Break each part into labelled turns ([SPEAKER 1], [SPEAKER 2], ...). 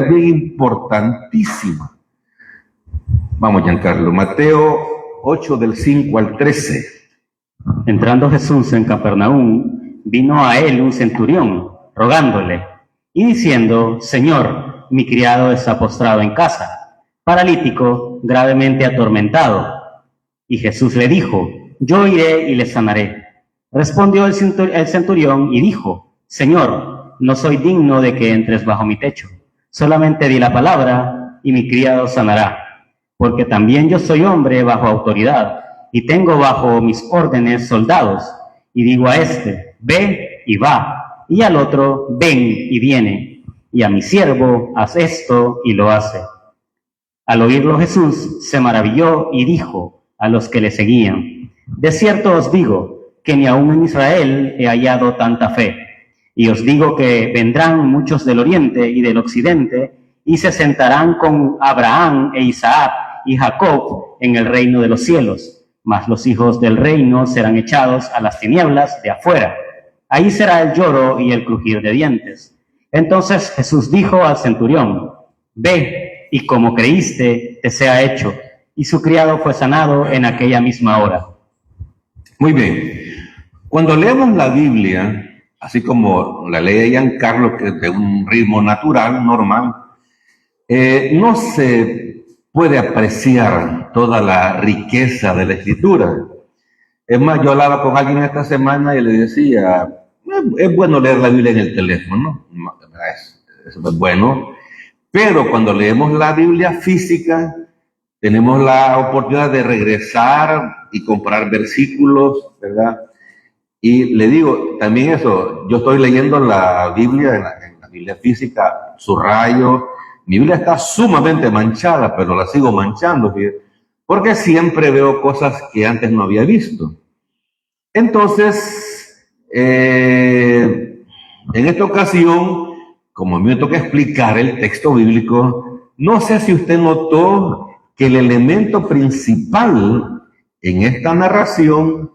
[SPEAKER 1] es bien importantísima. Vamos, Giancarlo, Mateo 8 del 5 al 13.
[SPEAKER 2] Entrando Jesús en Capernaum, vino a él un centurión, rogándole, y diciendo, Señor, mi criado está postrado en casa, paralítico, gravemente atormentado. Y Jesús le dijo, yo iré y le sanaré. Respondió el centurión y dijo, Señor, no soy digno de que entres bajo mi techo. Solamente di la palabra y mi criado sanará. Porque también yo soy hombre bajo autoridad y tengo bajo mis órdenes soldados. Y digo a este, ve y va. Y al otro, ven y viene. Y a mi siervo, haz esto y lo hace. Al oírlo Jesús se maravilló y dijo a los que le seguían, de cierto os digo que ni aun en Israel he hallado tanta fe. Y os digo que vendrán muchos del oriente y del occidente y se sentarán con Abraham e Isaac y Jacob en el reino de los cielos. Mas los hijos del reino serán echados a las tinieblas de afuera. Ahí será el lloro y el crujir de dientes. Entonces Jesús dijo al centurión, ve y como creíste te sea hecho. Y su criado fue sanado en aquella misma hora.
[SPEAKER 1] Muy bien. Cuando leemos la Biblia, así como la lee Giancarlo, que es de un ritmo natural, normal, no se puede apreciar toda la riqueza de la Escritura. Es más, yo hablaba con alguien esta semana y le decía, es bueno leer la Biblia en el teléfono, ¿no? Eso es bueno, pero cuando leemos la Biblia física, tenemos la oportunidad de regresar y comparar versículos, ¿verdad? Y le digo, también eso, yo estoy leyendo la Biblia, en la Biblia física, subrayo. Mi Biblia está sumamente manchada, pero la sigo manchando, fíjate, porque siempre veo cosas que antes no había visto. Entonces, en esta ocasión, como me toca explicar el texto bíblico, no sé si usted notó que el elemento principal en esta narración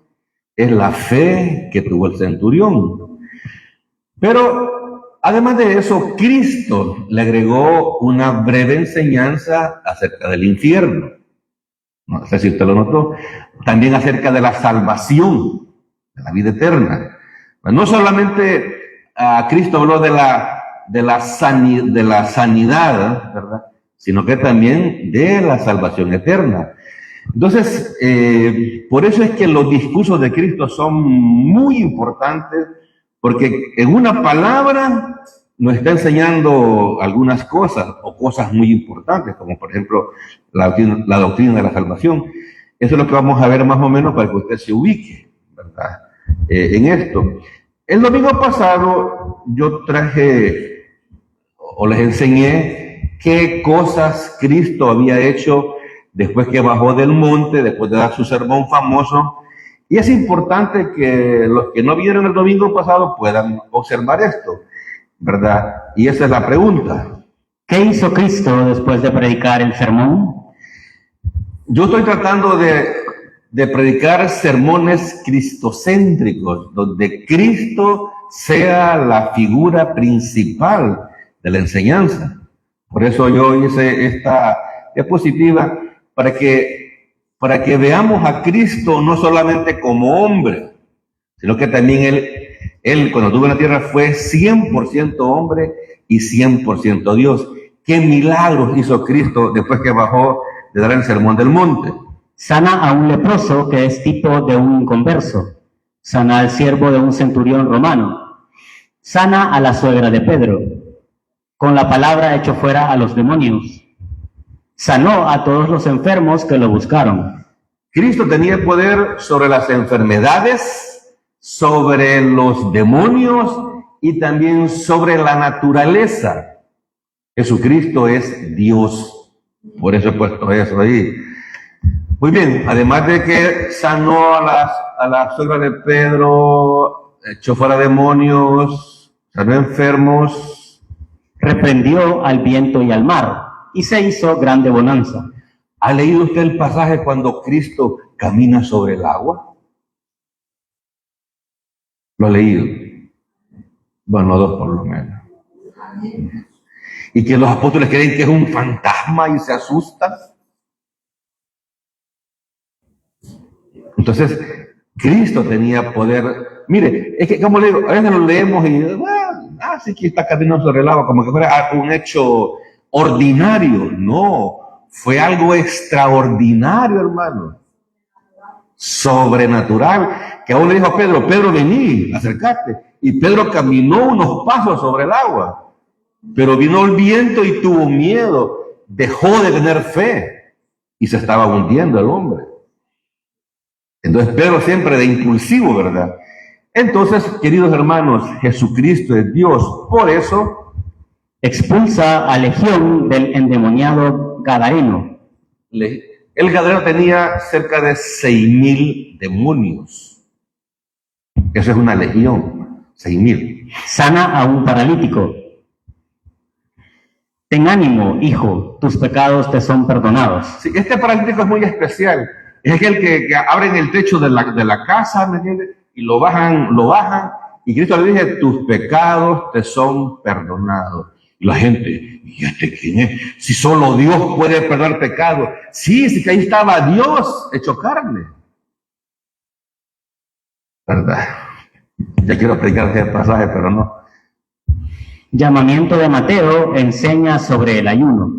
[SPEAKER 1] es la fe que tuvo el centurión. Pero además de eso, Cristo le agregó una breve enseñanza acerca del infierno. No sé si usted lo notó. También acerca de la salvación, de la vida eterna. No solamente Cristo habló de la sanidad, ¿verdad? Sino que también de la salvación eterna. Entonces, por eso es que los discursos de Cristo son muy importantes, porque en una palabra nos está enseñando algunas cosas, o cosas muy importantes, como por ejemplo la doctrina de la salvación. Eso es lo que vamos a ver más o menos para que usted se ubique, ¿verdad? En esto. El domingo pasado yo traje, o les enseñé, qué cosas Cristo había hecho después que bajó del monte, después de dar su sermón famoso. Y es importante que los que no vieron el domingo pasado puedan observar esto, ¿verdad? Y esa es la pregunta.
[SPEAKER 2] ¿Qué hizo Cristo después de predicar el sermón?
[SPEAKER 1] Yo estoy tratando de predicar sermones cristocéntricos, donde Cristo sea la figura principal de la enseñanza. Por eso yo hice esta diapositiva, para que veamos a Cristo no solamente como hombre, sino que también él cuando estuvo en la tierra fue 100% hombre y 100% Dios. ¿Qué milagros hizo Cristo después que bajó de dar el sermón del monte?
[SPEAKER 2] Sana a un leproso que es tipo de un inconverso. Sana al siervo de un centurión romano. Sana a la suegra de Pedro. Con la palabra echó fuera a los demonios. Sanó a todos los enfermos que lo buscaron.
[SPEAKER 1] Cristo tenía poder sobre las enfermedades, sobre los demonios y también sobre la naturaleza. Jesucristo es Dios. Por eso he puesto eso ahí. Muy bien, además de que sanó a la suegra de Pedro, echó fuera demonios, sanó enfermos,
[SPEAKER 2] reprendió al viento y al mar, y se hizo grande bonanza.
[SPEAKER 1] ¿Ha leído usted el pasaje cuando Cristo camina sobre el agua? ¿Lo ha leído? Bueno, dos por lo menos. y que los apóstoles creen que es un fantasma y se asustan. Entonces, Cristo tenía poder. Mire, es que como le digo, a veces lo leemos y, sí que está caminando sobre el agua, como que fuera un hecho ordinario. No, fue algo extraordinario, hermano. Sobrenatural, que aún le dijo a Pedro, Pedro, vení, acércate. Y Pedro caminó unos pasos sobre el agua, pero vino el viento y tuvo miedo, dejó de tener fe y se estaba hundiendo el hombre. Entonces Pedro siempre de impulsivo, ¿verdad? Entonces, queridos hermanos, Jesucristo es Dios, por eso
[SPEAKER 2] expulsa a Legión del endemoniado Gadareno.
[SPEAKER 1] El Gadareno tenía cerca de 6,000 demonios. Eso es una legión, 6,000.
[SPEAKER 2] Sana a un paralítico. Ten ánimo, hijo, tus pecados te son perdonados.
[SPEAKER 1] Sí, este paralítico es muy especial. Es aquel que abren el techo de la casa, ¿me entiendes? Y lo bajan, y Cristo le dice, tus pecados te son perdonados. Y la gente, ¿y este quién es? Si solo Dios puede perdonar pecados. Sí, sí que ahí estaba Dios hecho carne. ¿Verdad? Ya quiero explicar ese pasaje, pero no.
[SPEAKER 2] Llamamiento de Mateo enseña sobre el ayuno.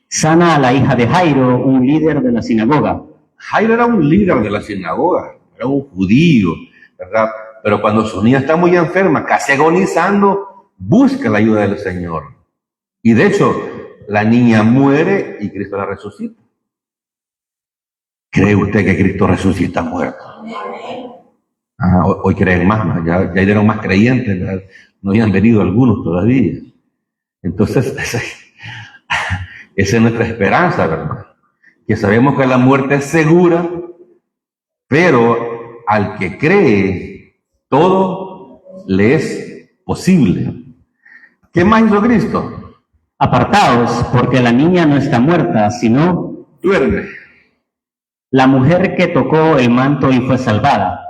[SPEAKER 2] Sana a la hija de Jairo, un líder de la sinagoga.
[SPEAKER 1] Jairo era un líder de la sinagoga, era un judío, ¿verdad? Pero cuando su niña está muy enferma, casi agonizando, busca la ayuda del Señor. Y de hecho, la niña muere y Cristo la resucita. ¿Cree usted que Cristo resucita muerto? Hoy creen más, ¿no? Ya dieron más creyentes, ¿verdad? No hayan venido algunos todavía. Entonces, esa es nuestra esperanza, ¿verdad? Que sabemos que la muerte es segura, pero al que cree, todo le es posible. ¿Qué más hizo Cristo?
[SPEAKER 2] Apartaos, porque la niña no está muerta, sino
[SPEAKER 1] duerme.
[SPEAKER 2] La mujer que tocó el manto y fue salvada.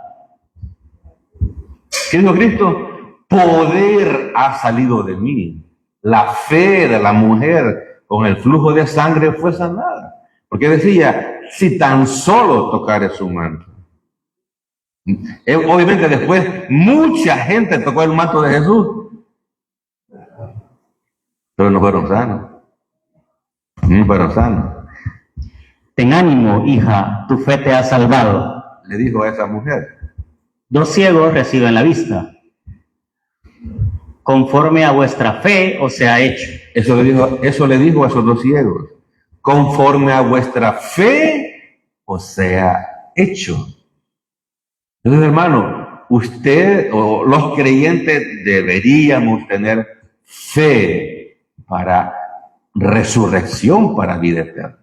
[SPEAKER 1] ¿Qué dijo Cristo? Poder ha salido de mí. La fe de la mujer con el flujo de sangre fue sanada. Porque decía, si tan solo tocare su manto. Obviamente después mucha gente tocó el manto de Jesús, pero no fueron sanos. No fueron sanos.
[SPEAKER 2] Ten ánimo, hija, tu fe te ha salvado.
[SPEAKER 1] Le dijo a esa mujer.
[SPEAKER 2] 2 ciegos reciben la vista. Conforme a vuestra fe os sea hecho.
[SPEAKER 1] Eso le dijo a esos 2 ciegos. Conforme a vuestra fe os sea hecho. Entonces, hermano, usted o los creyentes deberíamos tener fe para resurrección, para vida eterna.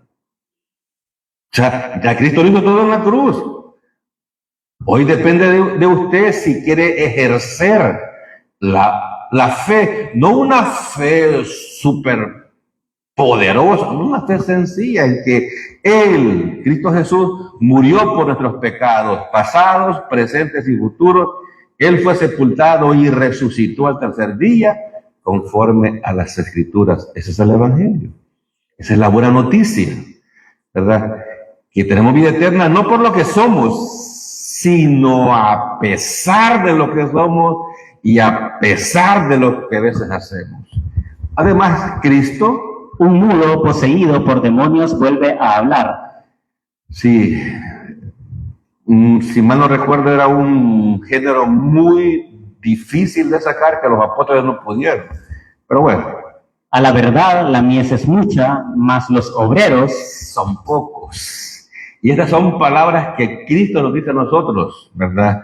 [SPEAKER 1] O sea, ya Cristo lo hizo todo en la cruz. Hoy depende de usted si quiere ejercer la fe, no una fe súper poderosa, no una fe sencilla en que Él, Cristo Jesús, murió por nuestros pecados, pasados, presentes y futuros. Él fue sepultado y resucitó al tercer día, conforme a las Escrituras. Ese es el Evangelio. Esa es la buena noticia, ¿verdad? Que tenemos vida eterna no por lo que somos, sino a pesar de lo que somos y a pesar de lo que a veces hacemos. Además, Cristo,
[SPEAKER 2] un mudo poseído por demonios, vuelve a hablar.
[SPEAKER 1] Sí, si mal no recuerdo, era un género muy difícil de sacar que los apóstoles no pudieron. Pero bueno.
[SPEAKER 2] A la verdad, la mies es mucha, mas los obreros
[SPEAKER 1] son pocos. Y estas son palabras que Cristo nos dice a nosotros, ¿verdad?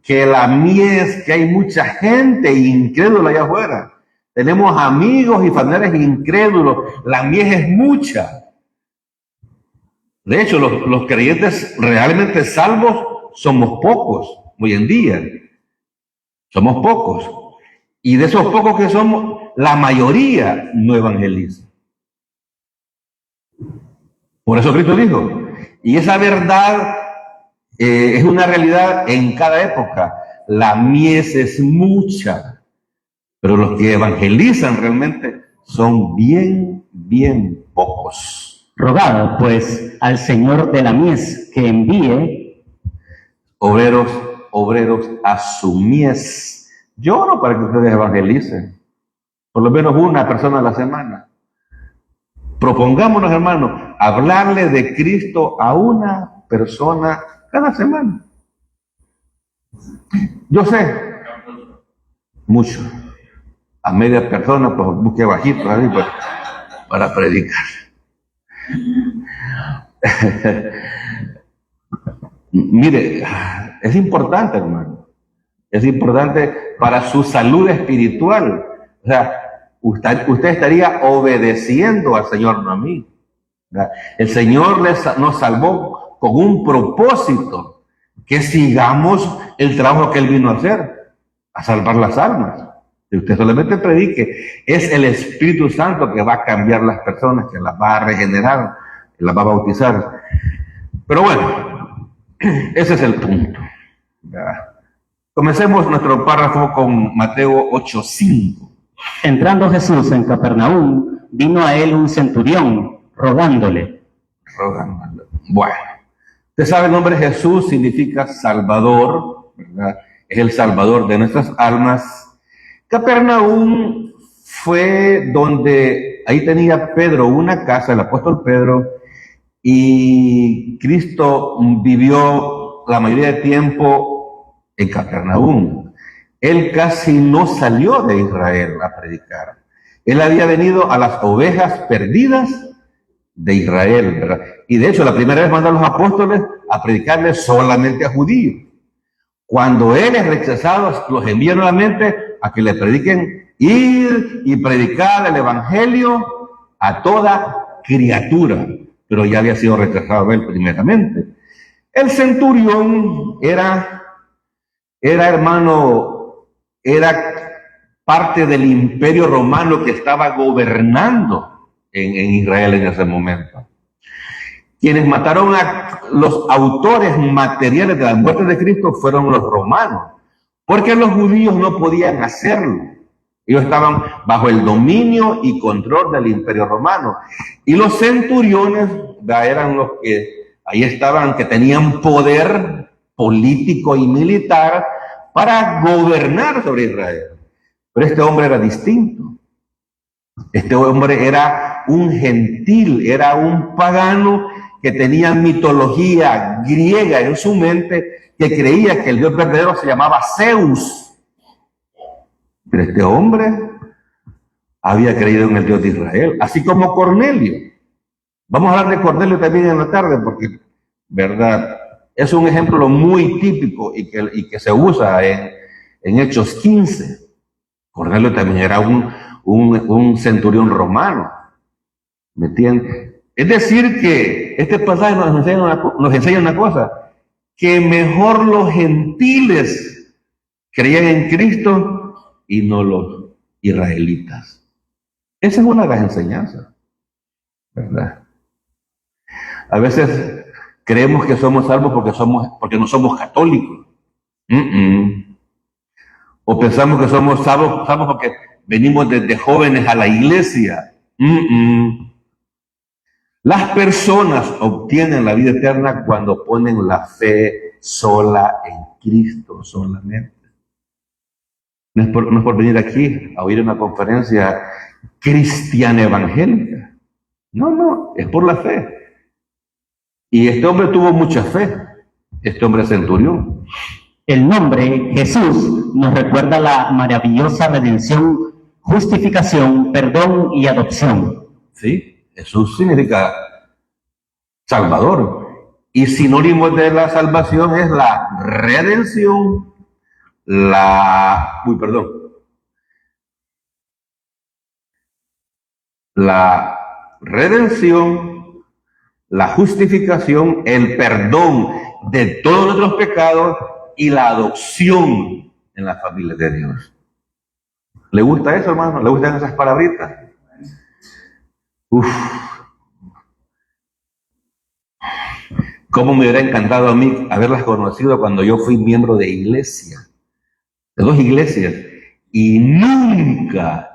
[SPEAKER 1] Que la mies, que hay mucha gente incrédula allá afuera. Tenemos amigos y familiares incrédulos. La mies es mucha. De hecho, los creyentes realmente salvos somos pocos hoy en día. Somos pocos. Y de esos pocos que somos, la mayoría no evangeliza. Por eso Cristo dijo, y esa verdad es una realidad en cada época. La mies es mucha, pero los que evangelizan realmente son bien pocos.
[SPEAKER 2] Rogad, pues, al Señor de la mies que envíe
[SPEAKER 1] Obreros a su mies. Yo oro para que ustedes evangelicen, por lo menos una persona a la semana. Propongámonos, hermanos, hablarle de Cristo a una persona cada semana. Yo sé, mucho. A media persona, pues busque bajito ahí, pues, para predicar. Mire, es importante, hermano. Es importante para su salud espiritual. O sea, usted estaría obedeciendo al Señor, no a mí. ¿Verdad? El Señor nos salvó con un propósito, que sigamos el trabajo que Él vino a hacer, a salvar las almas. Si usted solamente predique, es el Espíritu Santo que va a cambiar las personas, que las va a regenerar, que las va a bautizar. Pero bueno, ese es el punto. ¿Verdad? Comencemos nuestro párrafo con Mateo 8:5.
[SPEAKER 2] Entrando Jesús en Capernaum, vino a él un centurión, rogándole.
[SPEAKER 1] Bueno, usted sabe, el nombre Jesús significa Salvador, ¿verdad? Es el Salvador de nuestras almas. Capernaum fue donde, ahí tenía Pedro una casa, el apóstol Pedro, y Cristo vivió la mayoría de tiempo en Capernaum. Él casi no salió de Israel a predicar. Él había venido a las ovejas perdidas de Israel, ¿verdad? Y de hecho, la primera vez mandó a los apóstoles a predicarles solamente a judíos. Cuando él es rechazado, los envía nuevamente a que le prediquen, ir y predicar el evangelio a toda criatura. Pero ya había sido rechazado él primeramente. El centurión era parte del imperio romano que estaba gobernando en Israel en ese momento. Quienes mataron a los autores materiales de la muerte de Cristo fueron los romanos, porque los judíos no podían hacerlo. Ellos estaban bajo el dominio y control del imperio romano. Y los centuriones eran los que ahí estaban, que tenían poder político y militar para gobernar sobre Israel. Pero este hombre era distinto. Este hombre era un gentil, era un pagano que tenía mitología griega en su mente, que creía que el Dios verdadero se llamaba Zeus. Pero este hombre había creído en el Dios de Israel, así como Cornelio. Vamos a hablar de Cornelio también en la tarde, porque, verdad, es un ejemplo muy típico y que se usa en Hechos 15. Cornelio también era un centurión romano. ¿Me entiendes? Es decir, que este pasaje nos enseña una cosa, que mejor los gentiles creían en Cristo y no los israelitas. Esa es una de las enseñanzas, ¿verdad? A veces creemos que somos salvos porque no somos católicos. O pensamos que somos salvos porque venimos desde jóvenes a la iglesia. Las personas obtienen la vida eterna cuando ponen la fe sola en Cristo solamente. No es por venir aquí a oír una conferencia cristiana evangélica. No, es por la fe. Y este hombre tuvo mucha fe, este hombre centurión.
[SPEAKER 2] El nombre Jesús nos recuerda la maravillosa redención, justificación, perdón y adopción.
[SPEAKER 1] Sí, Jesús significa Salvador. Y sinónimo de la salvación es la redención, la redención, la justificación, el perdón de todos nuestros pecados y la adopción en la familia de Dios. ¿Le gusta eso, hermano? ¿Le gustan esas palabritas? ¿Cómo me hubiera encantado a mí haberlas conocido cuando yo fui miembro de iglesia? De 2 iglesias. y nunca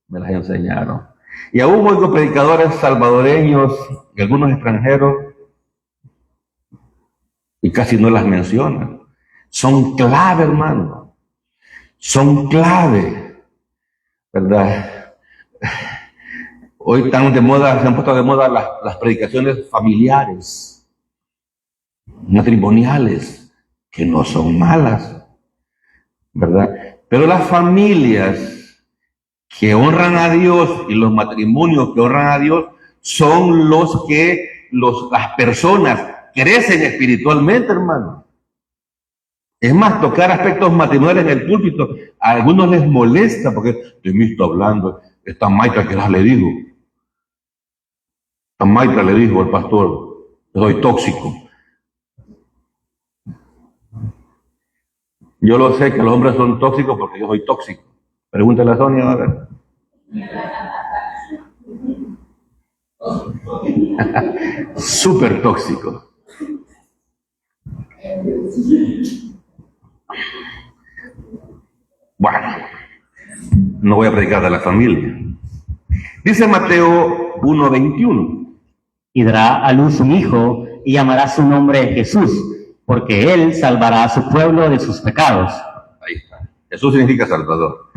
[SPEAKER 1] me las enseñaron. Y aún oigo predicadores salvadoreños y algunos extranjeros y casi no las mencionan. Son clave, hermano. Son clave, ¿verdad? Hoy están de moda, se han puesto de moda las predicaciones familiares, matrimoniales, que no son malas, ¿verdad? Pero las familias que honran a Dios y los matrimonios que honran a Dios son los que las personas crecen espiritualmente, hermano. Es más, tocar aspectos matrimoniales en el púlpito a algunos les molesta porque de mí está hablando esta maitra que le digo. A Maitra le dijo al pastor, soy tóxico. Yo lo sé que los hombres son tóxicos porque yo soy tóxico. Pregúntale a Sonia, a ver. Súper tóxico. Bueno, no voy a predicar de la familia. Dice Mateo 1:21.
[SPEAKER 2] Y dará a luz un hijo y llamará su nombre Jesús, porque él salvará a su pueblo de sus pecados.
[SPEAKER 1] Ahí está. Jesús significa Salvador.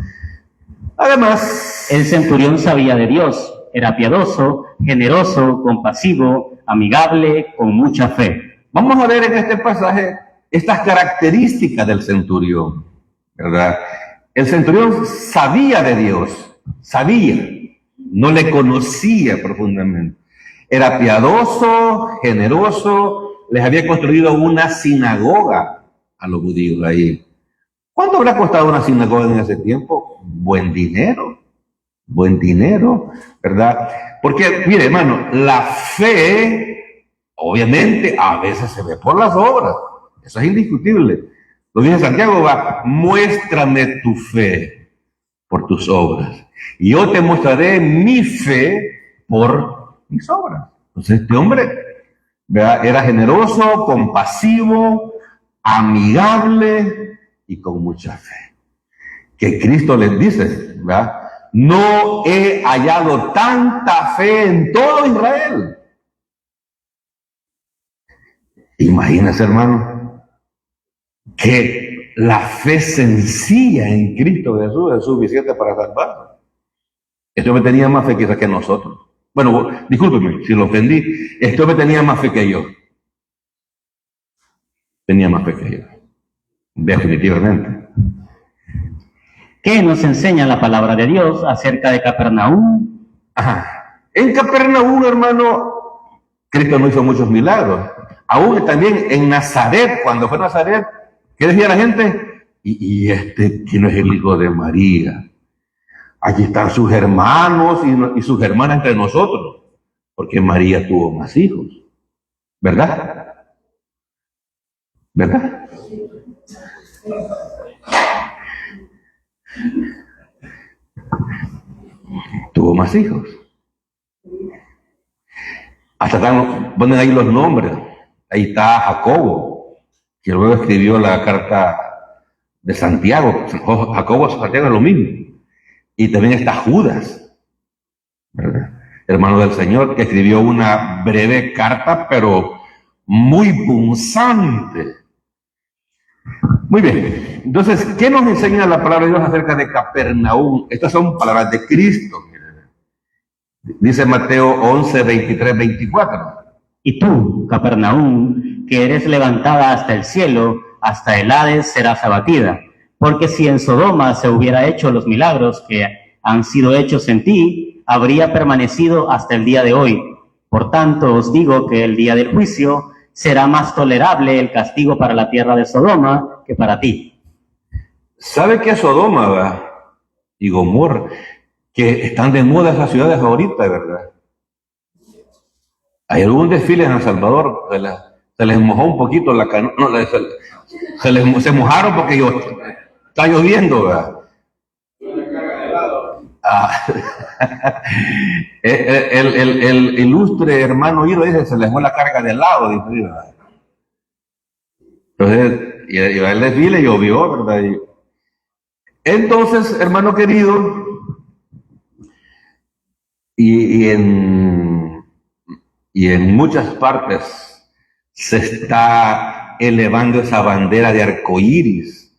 [SPEAKER 1] Además,
[SPEAKER 2] el centurión sabía de Dios, era piadoso, generoso, compasivo, amigable, con mucha fe.
[SPEAKER 1] Vamos a ver en este pasaje estas características del centurión, ¿verdad? El centurión sabía de Dios, no le conocía profundamente. Era piadoso, generoso, les había construido una sinagoga a los judíos ahí. ¿Cuánto habrá costado una sinagoga en ese tiempo? Buen dinero, ¿verdad? Porque, mire, hermano, la fe, obviamente, a veces se ve por las obras. Eso es indiscutible. Lo dice Santiago, muéstrame tu fe por tus obras. Y yo te mostraré mi fe por mis obras. Entonces este hombre, ¿verdad?, era generoso, compasivo, amigable y con mucha fe. Que Cristo les dice, ¿verdad?, no he hallado tanta fe en todo Israel. Imagínense, hermano, que la fe sencilla en Cristo Jesús es suficiente para salvarnos. Este hombre tenía más fe quizás que nosotros. Bueno, discúlpeme si lo ofendí. Este hombre tenía más fe que yo. Definitivamente.
[SPEAKER 2] ¿Qué nos enseña la palabra de Dios acerca de Capernaum?
[SPEAKER 1] En Capernaum, hermano, Cristo no hizo muchos milagros. Aún también en Nazaret, cuando fue a Nazaret, ¿qué decía la gente? Y este que no es el hijo de María. Allí están sus hermanos y sus hermanas entre nosotros, porque María tuvo más hijos, ¿verdad? Tuvo más hijos. Hasta ponen ahí los nombres. Ahí está Jacobo, que luego escribió la carta de Santiago. Jacobo y Santiago es lo mismo. Y también está Judas, ¿verdad?, hermano del Señor, que escribió una breve carta, pero muy punzante. Muy bien. Entonces, ¿qué nos enseña la palabra de Dios acerca de Capernaum? Estas son palabras de Cristo. Dice Mateo 11, 23, 24.
[SPEAKER 2] Y tú, Capernaum, que eres levantada hasta el cielo, hasta el Hades serás abatida. Porque si en Sodoma se hubiera hecho los milagros que han sido hechos en ti, habría permanecido hasta el día de hoy. Por tanto, os digo que el día del juicio será más tolerable el castigo para la tierra de Sodoma que para ti.
[SPEAKER 1] ¿Sabe qué Sodoma y Gomorra, que están de moda esas ciudades ahorita, verdad? Hay algún desfile en El Salvador, se les mojó un poquito la canoa, se mojaron porque está lloviendo, ¿verdad? El ilustre hermano Hiro dice, se les fue la carga de helado, dice, ¿verdad? Entonces, y el desfile llovió, ¿verdad? Entonces, hermano querido, y en muchas partes se está elevando esa bandera de arcoíris,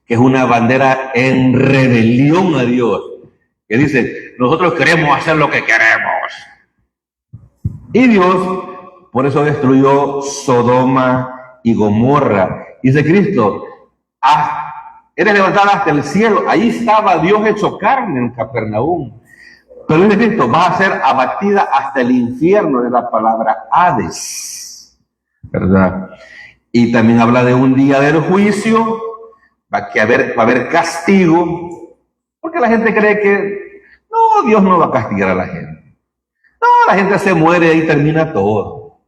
[SPEAKER 1] que es una bandera en rebelión a Dios, que dice, nosotros queremos hacer lo que queremos. Y Dios, por eso destruyó Sodoma y Gomorra. Dice Cristo, eres levantada hasta el cielo. Ahí estaba Dios hecho carne en Capernaum. Pero dice Cristo, vas a ser abatida hasta el infierno, de la palabra Hades, ¿verdad? Y también habla de un día del juicio, va a haber castigo, porque la gente cree que no, Dios no va a castigar a la gente. No, la gente se muere y termina todo.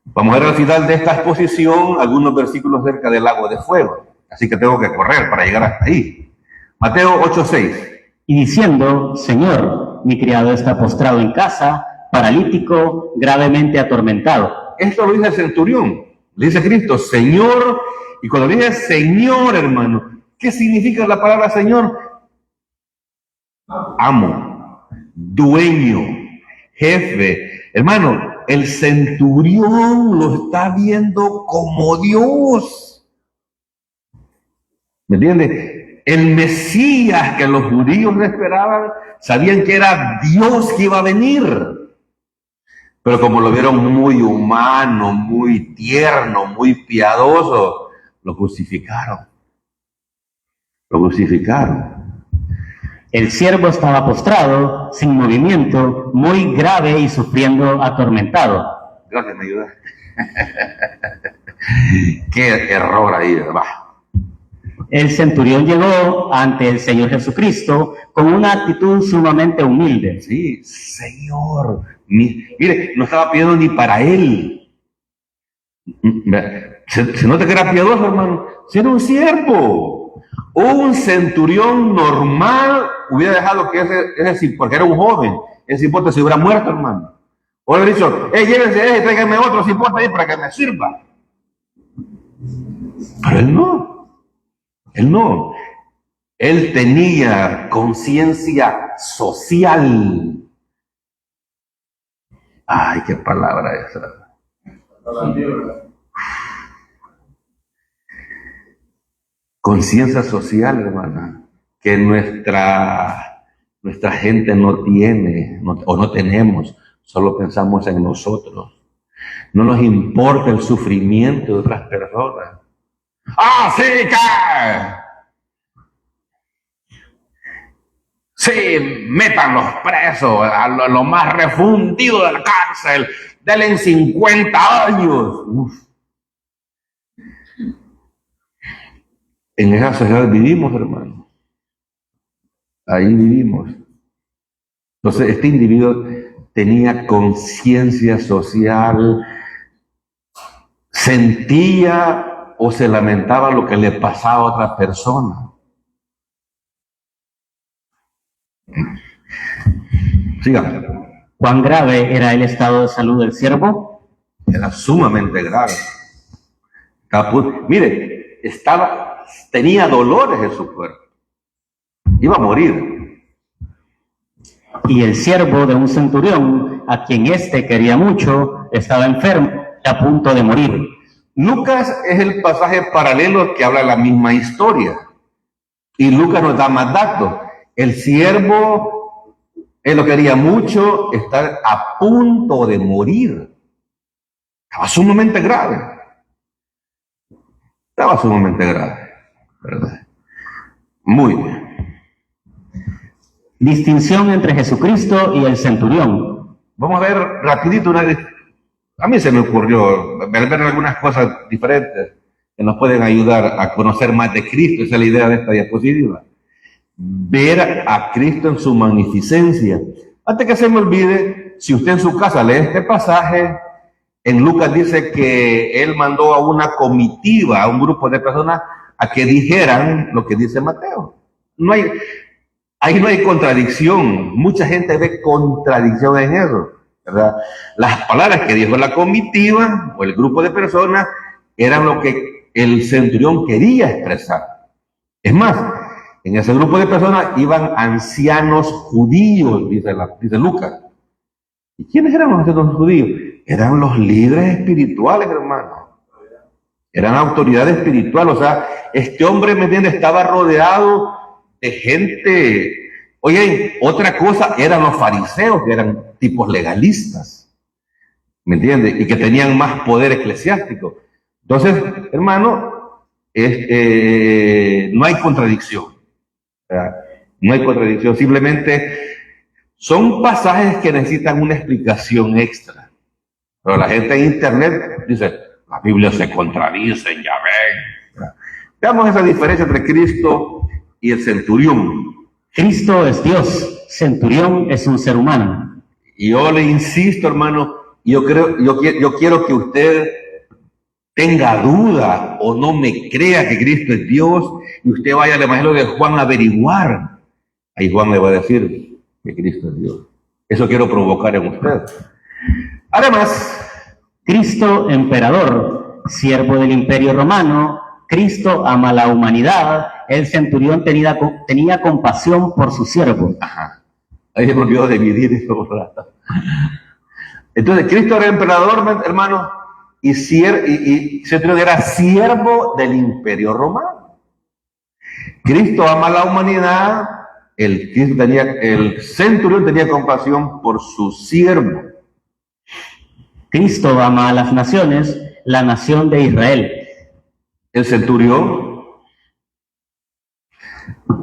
[SPEAKER 1] Vamos a ver al final de esta exposición algunos versículos acerca del lago de fuego. Así que tengo que correr para llegar hasta ahí. Mateo 8:6.
[SPEAKER 2] Y diciendo, Señor, mi criado está postrado en casa, paralítico, gravemente atormentado.
[SPEAKER 1] Esto lo dice el centurión. Le dice Cristo, Señor. Y cuando dice Señor, hermano, ¿qué significa la palabra Señor? Amo, dueño, jefe. Hermano, el centurión lo está viendo como Dios. ¿Me entiendes? El Mesías que los judíos le esperaban, sabían que era Dios que iba a venir. Pero como lo vieron muy humano, muy tierno, muy piadoso, lo crucificaron. Lo crucificaron.
[SPEAKER 2] El siervo estaba postrado, sin movimiento, muy grave y sufriendo atormentado.
[SPEAKER 1] Gracias, me ayuda. Qué error ahí, ¿verdad?
[SPEAKER 2] El centurión llegó ante el Señor Jesucristo con una actitud sumamente humilde.
[SPEAKER 1] Sí, Señor. Mire, no estaba pidiendo ni para él. Se nota que era piadoso, hermano. Si era un siervo. Un centurión normal hubiera dejado que ese porque era un joven, ese cipote se hubiera muerto, hermano. O hubiera dicho, llévense, tráiganme otro cipote ahí para que me sirva. Pero él no. Él no. Él tenía conciencia social. Ay, qué palabra esa. Conciencia social, hermana, que nuestra gente no tiene, o no tenemos, solo pensamos en nosotros. No nos importa el sufrimiento de otras personas. ¡Ah, sí, sí, metan los presos, a lo más refundido de la cárcel, denle 50 años. Uf. En esa sociedad vivimos, hermano. Ahí vivimos. Entonces, este individuo tenía conciencia social, sentía o se lamentaba lo que le pasaba a otra persona. Síganme.
[SPEAKER 2] ¿Cuán grave era el estado de salud del siervo?
[SPEAKER 1] Era sumamente grave. Mire, tenía dolores en su cuerpo. Iba a morir.
[SPEAKER 2] Y el siervo de un centurión, a quien éste quería mucho, estaba enfermo y a punto de morir.
[SPEAKER 1] Lucas es el pasaje paralelo que habla la misma historia. Y Lucas nos da más datos. El siervo, él lo quería mucho, estar a punto de morir. Estaba sumamente grave. Estaba sumamente grave, ¿verdad? Muy bien.
[SPEAKER 2] Distinción entre Jesucristo y el centurión.
[SPEAKER 1] Vamos a ver rapidito a mí se me ocurrió ver algunas cosas diferentes que nos pueden ayudar a conocer más de Cristo. Esa es la idea de esta diapositiva. Ver a Cristo en su magnificencia. Antes que se me olvide, si usted en su casa lee este pasaje, en Lucas dice que él mandó a una comitiva, a un grupo de personas, a que dijeran lo que dice Mateo. Ahí no hay contradicción. Mucha gente ve contradicción en eso, ¿verdad? Las palabras que dijo la comitiva o el grupo de personas eran lo que el centurión quería expresar. Es más, en ese grupo de personas iban ancianos judíos, dice Lucas. ¿Y quiénes eran los ancianos judíos? Eran los líderes espirituales, hermano. Eran autoridad espiritual. O sea, este hombre, ¿me entiendes?, estaba rodeado de gente. Oye, otra cosa eran los fariseos, que eran tipos legalistas, ¿me entiendes? Y que tenían más poder eclesiástico. Entonces, hermano, no hay contradicción. ¿Verdad? No hay contradicción, simplemente son pasajes que necesitan una explicación extra. Pero la gente en internet dice, la Biblia se contradice, ya ven. ¿Verdad? Veamos esa diferencia entre Cristo y el centurión.
[SPEAKER 2] Cristo es Dios, centurión es un ser humano.
[SPEAKER 1] Y yo le insisto, hermano, yo quiero que usted tenga duda o no me crea que Cristo es Dios y usted vaya al Evangelio de Juan a averiguar. Ahí Juan le va a decir que Cristo es Dios. Eso quiero provocar en usted. Además,
[SPEAKER 2] Cristo, emperador, siervo del Imperio Romano. Cristo ama a la humanidad. El centurión tenía compasión por su siervo.
[SPEAKER 1] Ajá. Ahí se volvió a dividir eso. Entonces, Cristo era emperador, hermano, y centurión era siervo del Imperio Romano. Cristo ama a la humanidad. El centurión tenía compasión por su siervo.
[SPEAKER 2] Cristo ama a las naciones, la nación de Israel.
[SPEAKER 1] El centurión,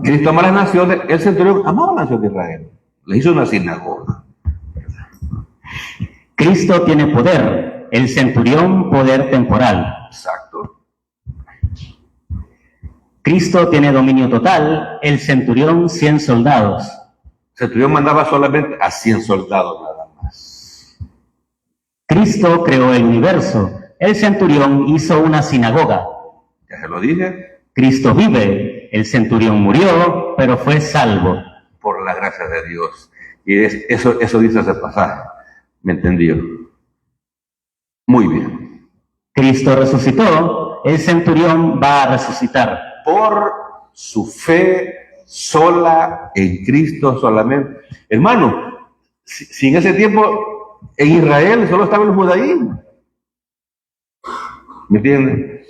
[SPEAKER 1] Cristo ama a las naciones, el centurión amaba a la nación de Israel. Le hizo una sinagoga.
[SPEAKER 2] Cristo tiene poder, el centurión poder temporal.
[SPEAKER 1] Exacto.
[SPEAKER 2] Cristo tiene dominio total, el centurión 100 soldados.
[SPEAKER 1] El centurión mandaba solamente a 100 soldados nada más.
[SPEAKER 2] Cristo creó el universo, el centurión hizo una sinagoga.
[SPEAKER 1] Ya se lo dije.
[SPEAKER 2] Cristo vive, el centurión murió, pero fue salvo.
[SPEAKER 1] Por la gracia de Dios. Y eso dice ese pasaje. ¿Me entendió? Muy bien.
[SPEAKER 2] Cristo resucitó, el centurión va a resucitar.
[SPEAKER 1] Por su fe sola en Cristo solamente. Hermano, si en ese tiempo en Israel solo estaba el judaísmo. ¿Me entienden?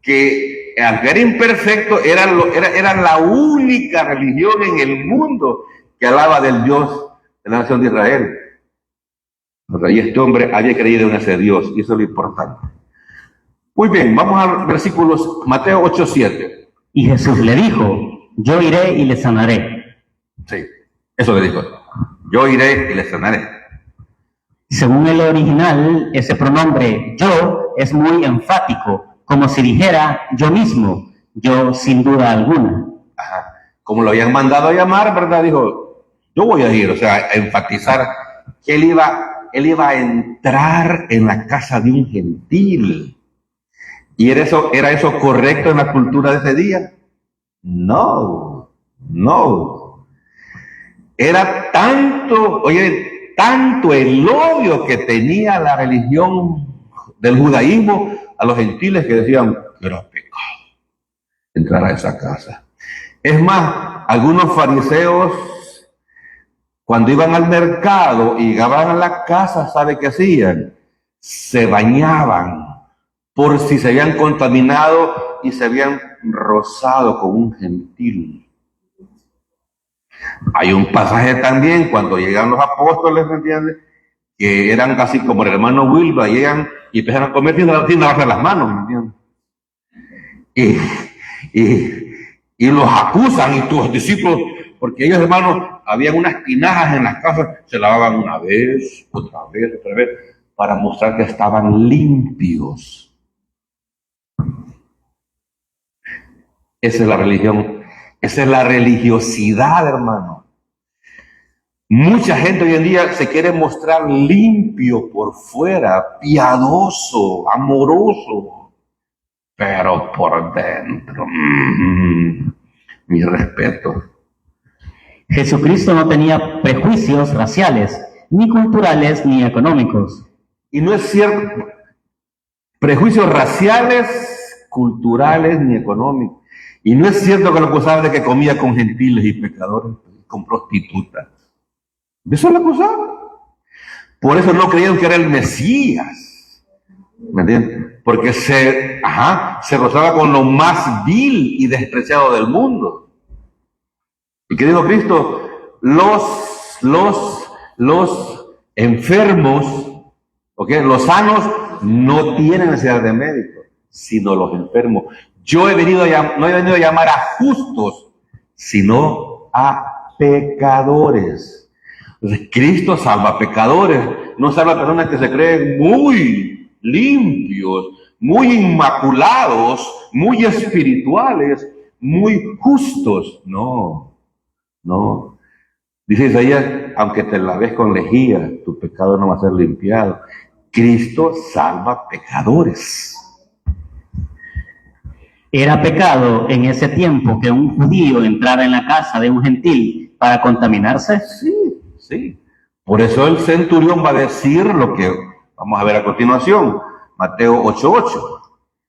[SPEAKER 1] Que aunque era imperfecto, era la única religión en el mundo que alaba del Dios de la nación de Israel. Y este hombre había creído en ese Dios, y eso es lo importante. Muy bien, vamos a versículos, Mateo 8:7.
[SPEAKER 2] Y Jesús le dijo, yo iré y le sanaré.
[SPEAKER 1] Sí, eso le dijo. Yo iré y le sanaré.
[SPEAKER 2] Según el original, ese pronombre yo es muy enfático, como si dijera yo mismo, yo sin duda alguna.
[SPEAKER 1] Ajá. Como lo habían mandado a llamar, ¿verdad? Dijo, yo voy a ir, o sea, a enfatizar que él iba a entrar en la casa de un gentil. ¿Y era eso correcto en la cultura de ese día? No. Era tanto el odio que tenía la religión del judaísmo a los gentiles que decían que era pecado entrar a esa casa. Es más, algunos fariseos, cuando iban al mercado y llegaban a la casa, ¿sabe qué hacían? Se bañaban por si se habían contaminado y se habían rozado con un gentil. Hay un pasaje también cuando llegan los apóstoles, ¿me entiendes? Que eran casi como el hermano Wilba, llegan y empiezan a comer sin lavarse las manos, ¿me entiendes? Y los acusan, y tus discípulos, porque ellos, hermanos, habían unas tinajas en las casas, se lavaban una vez, otra vez, para mostrar que estaban limpios. Esa es la religión, esa es la religiosidad, hermano. Mucha gente hoy en día se quiere mostrar limpio por fuera, piadoso, amoroso, pero por dentro, mi respeto.
[SPEAKER 2] Jesucristo no tenía prejuicios raciales, ni culturales, ni económicos.
[SPEAKER 1] Y no es cierto, prejuicios raciales, culturales, ni económicos. Y no es cierto que lo acusaba de que comía con gentiles y pecadores, con prostitutas. De eso lo acusaba. Por eso no creían que era el Mesías. ¿Me entiendes? Porque se rozaba con lo más vil y despreciado del mundo. ¿Y qué dijo Cristo? Los enfermos, ¿okay? Los sanos no tienen necesidad de médico, sino los enfermos. No he venido a llamar a justos, sino a pecadores. Entonces, Cristo salva a pecadores, no salva a personas que se creen muy limpios, muy inmaculados, muy espirituales, muy justos. No. Dice Isaías, aunque te laves con lejía, tu pecado no va a ser limpiado. Cristo salva pecadores.
[SPEAKER 2] Era pecado en ese tiempo que un judío entrara en la casa de un gentil para contaminarse.
[SPEAKER 1] Sí. Por eso el centurión va a decir lo que vamos a ver a continuación. Mateo 8:8.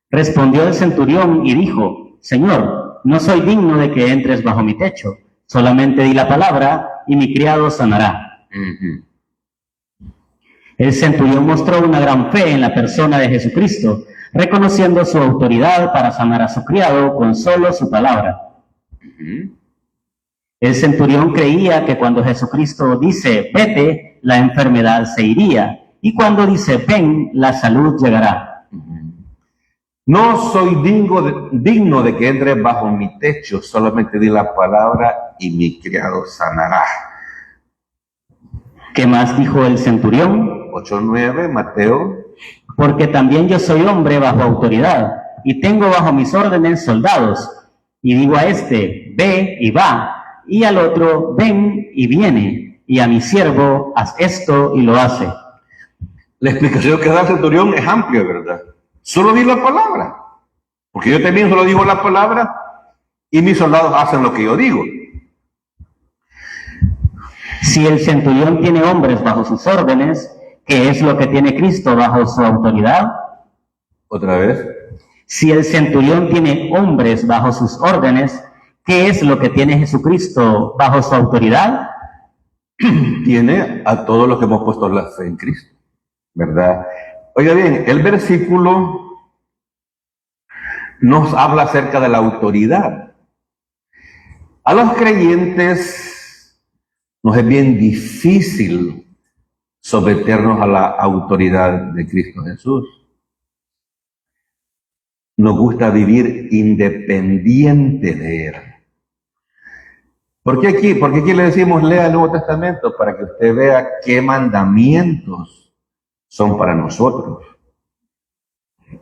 [SPEAKER 2] Respondió el centurión y dijo: Señor, no soy digno de que entres bajo mi techo. Solamente di la palabra y mi criado sanará. El centurión mostró una gran fe en la persona de Jesucristo, reconociendo su autoridad para sanar a su criado con solo su palabra. El centurión creía que cuando Jesucristo dice vete, la enfermedad se iría, y cuando dice ven, la salud llegará.
[SPEAKER 1] No soy digno de que entres bajo mi techo, solamente di la palabra y mi criado sanará.
[SPEAKER 2] ¿Qué más dijo el centurión?
[SPEAKER 1] 8:9, Mateo.
[SPEAKER 2] Porque también yo soy hombre bajo autoridad, y tengo bajo mis órdenes soldados, y digo a este, ve y va, y al otro, ven y viene, y a mi siervo, haz esto y lo hace.
[SPEAKER 1] La explicación que da el centurión es amplia, ¿verdad? Solo di la palabra, porque yo también solo digo la palabra, y mis soldados hacen lo que yo digo.
[SPEAKER 2] Si el centurión tiene hombres bajo sus órdenes, ¿qué es lo que tiene Cristo bajo su autoridad?
[SPEAKER 1] Otra vez.
[SPEAKER 2] Si el centurión tiene hombres bajo sus órdenes, ¿qué es lo que tiene Jesucristo bajo su autoridad?
[SPEAKER 1] Tiene a todos los que hemos puesto la fe en Cristo, ¿verdad? Oiga bien, el versículo nos habla acerca de la autoridad. A los creyentes nos es bien difícil someternos a la autoridad de Cristo Jesús. Nos gusta vivir independiente de Él. ¿Por qué aquí le decimos lea el Nuevo Testamento? Para que usted vea qué mandamientos son para nosotros.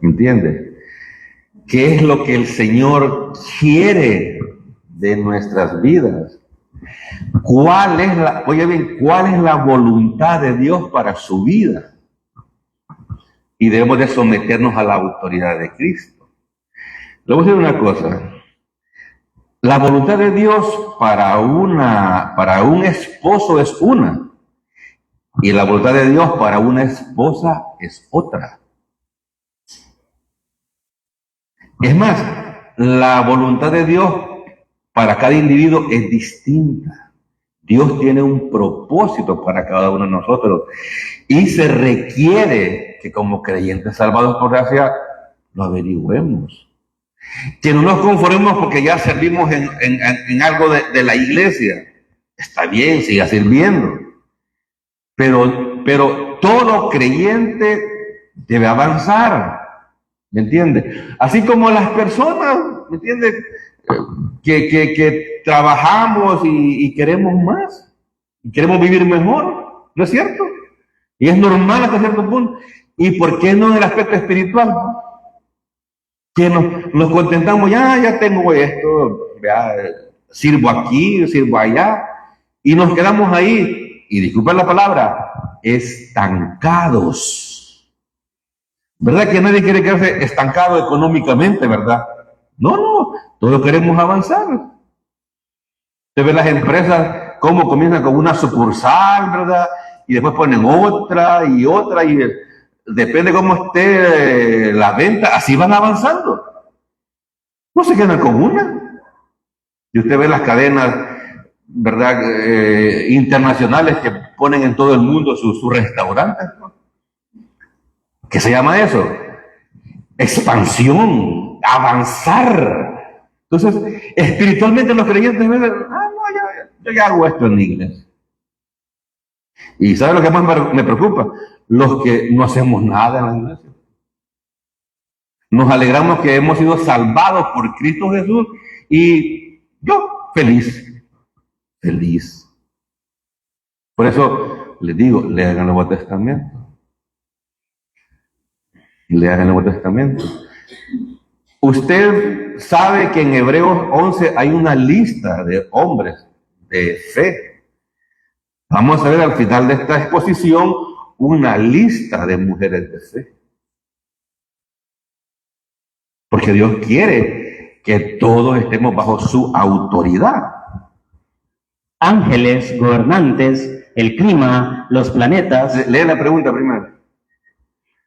[SPEAKER 1] ¿Entiende? ¿Qué es lo que el Señor quiere de nuestras vidas? ¿Cuál es la voluntad de Dios para su vida? Y debemos de someternos a la autoridad de Cristo. Le voy a decir una cosa. La voluntad de Dios para un esposo es una. Y la voluntad de Dios para una esposa es otra. Es más, la voluntad de Dios para cada individuo es distinta. Dios tiene un propósito para cada uno de nosotros. Y se requiere que como creyentes salvados por gracia lo averigüemos. Que no nos conformemos porque ya servimos en algo de la iglesia. Está bien, siga sirviendo. Pero todo creyente debe avanzar, ¿me entiende? Así como las personas, ¿me entiende? Que trabajamos y queremos más, y queremos vivir mejor, ¿no es cierto? Y es normal hasta cierto punto. ¿Y por qué no en el aspecto espiritual? Que nos contentamos, ya tengo esto, ya, sirvo aquí, sirvo allá, y nos quedamos ahí. Y disculpen la palabra, estancados. ¿Verdad que nadie quiere quedarse estancado económicamente, verdad? No, todos queremos avanzar. Usted ve las empresas cómo comienzan con una sucursal, ¿verdad? Y después ponen otra, y depende cómo esté la venta, así van avanzando. No se quedan con una. Y usted ve las cadenas, ¿verdad?, internacionales que ponen en todo el mundo sus restaurantes, ¿no? ¿Qué se llama eso? Expansión, avanzar. Entonces, espiritualmente los creyentes ven, yo ya hago esto en la iglesia. Y ¿sabe lo que más me preocupa? Los que no hacemos nada en la iglesia. Nos alegramos que hemos sido salvados por Cristo Jesús y yo feliz. Por eso les digo, lean el Nuevo Testamento. Lean el Nuevo Testamento. Usted sabe que en Hebreos 11 hay una lista de hombres de fe. Vamos a ver al final de esta exposición una lista de mujeres de fe. Porque Dios quiere que todos estemos bajo su autoridad.
[SPEAKER 2] Ángeles, gobernantes, el clima, los planetas.
[SPEAKER 1] Lee la pregunta primero.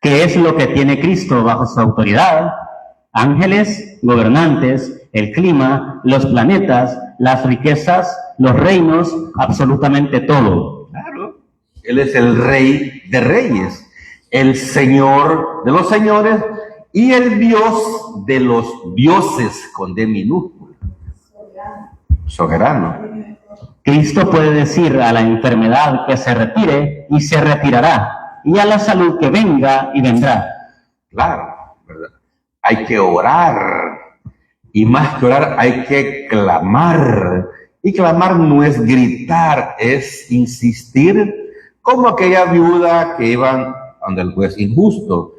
[SPEAKER 2] ¿Qué es lo que tiene Cristo bajo su autoridad? Ángeles, gobernantes, el clima, los planetas, las riquezas, los reinos, absolutamente todo.
[SPEAKER 1] Claro. Él es el Rey de Reyes, el Señor de los señores y el Dios de los dioses, con D minúscula. Soberano.
[SPEAKER 2] Cristo puede decir a la enfermedad que se retire y se retirará, y a la salud que venga y vendrá.
[SPEAKER 1] Claro, ¿verdad? Hay que orar, y más que orar hay que clamar. Y clamar no es gritar, es insistir, como aquella viuda que iba donde el juez injusto.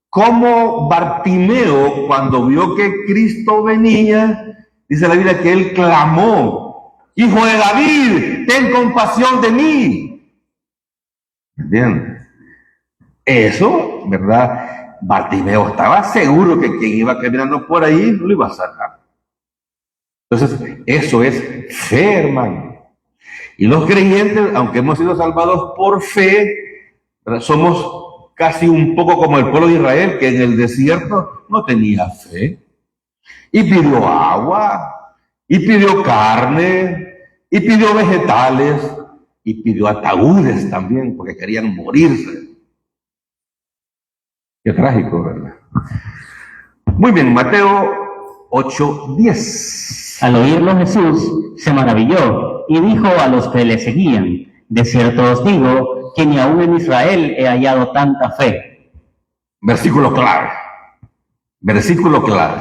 [SPEAKER 1] Como Bartimeo, cuando vio que Cristo venía, dice la Biblia que él clamó: Hijo de David, ten compasión de mí. Bien, eso, ¿verdad? Bartimeo estaba seguro que quien iba caminando por ahí lo iba a sacar. Entonces, eso es fe, hermano. Y los creyentes, aunque hemos sido salvados por fe, ¿verdad?, somos casi un poco como el pueblo de Israel, que en el desierto no tenía fe. Y pidió agua, y pidió carne, y pidió vegetales, y pidió ataúdes también, porque querían morirse. Qué trágico, ¿verdad? Muy bien, Mateo 8:10.
[SPEAKER 2] Al oírlo Jesús se maravilló y dijo a los que le seguían: de cierto os digo que ni aún en Israel he hallado tanta fe.
[SPEAKER 1] Versículo clave. Versículo clave.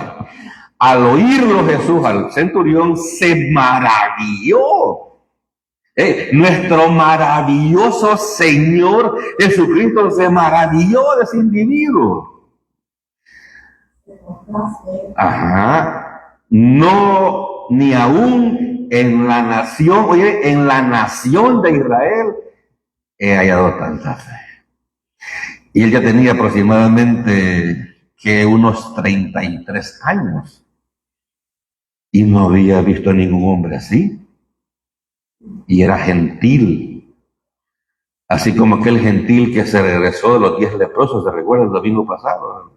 [SPEAKER 1] Al oírlo Jesús, al centurión, se maravilló. Nuestro maravilloso Señor Jesucristo se maravilló de ese individuo. Ajá. No, ni aún en la nación, en la nación de Israel he hallado tanta fe. Y él ya tenía aproximadamente unos 33 años. Y no había visto a ningún hombre así. Y era gentil. Así como aquel gentil que se regresó de los 10 leprosos, ¿se recuerda el domingo pasado?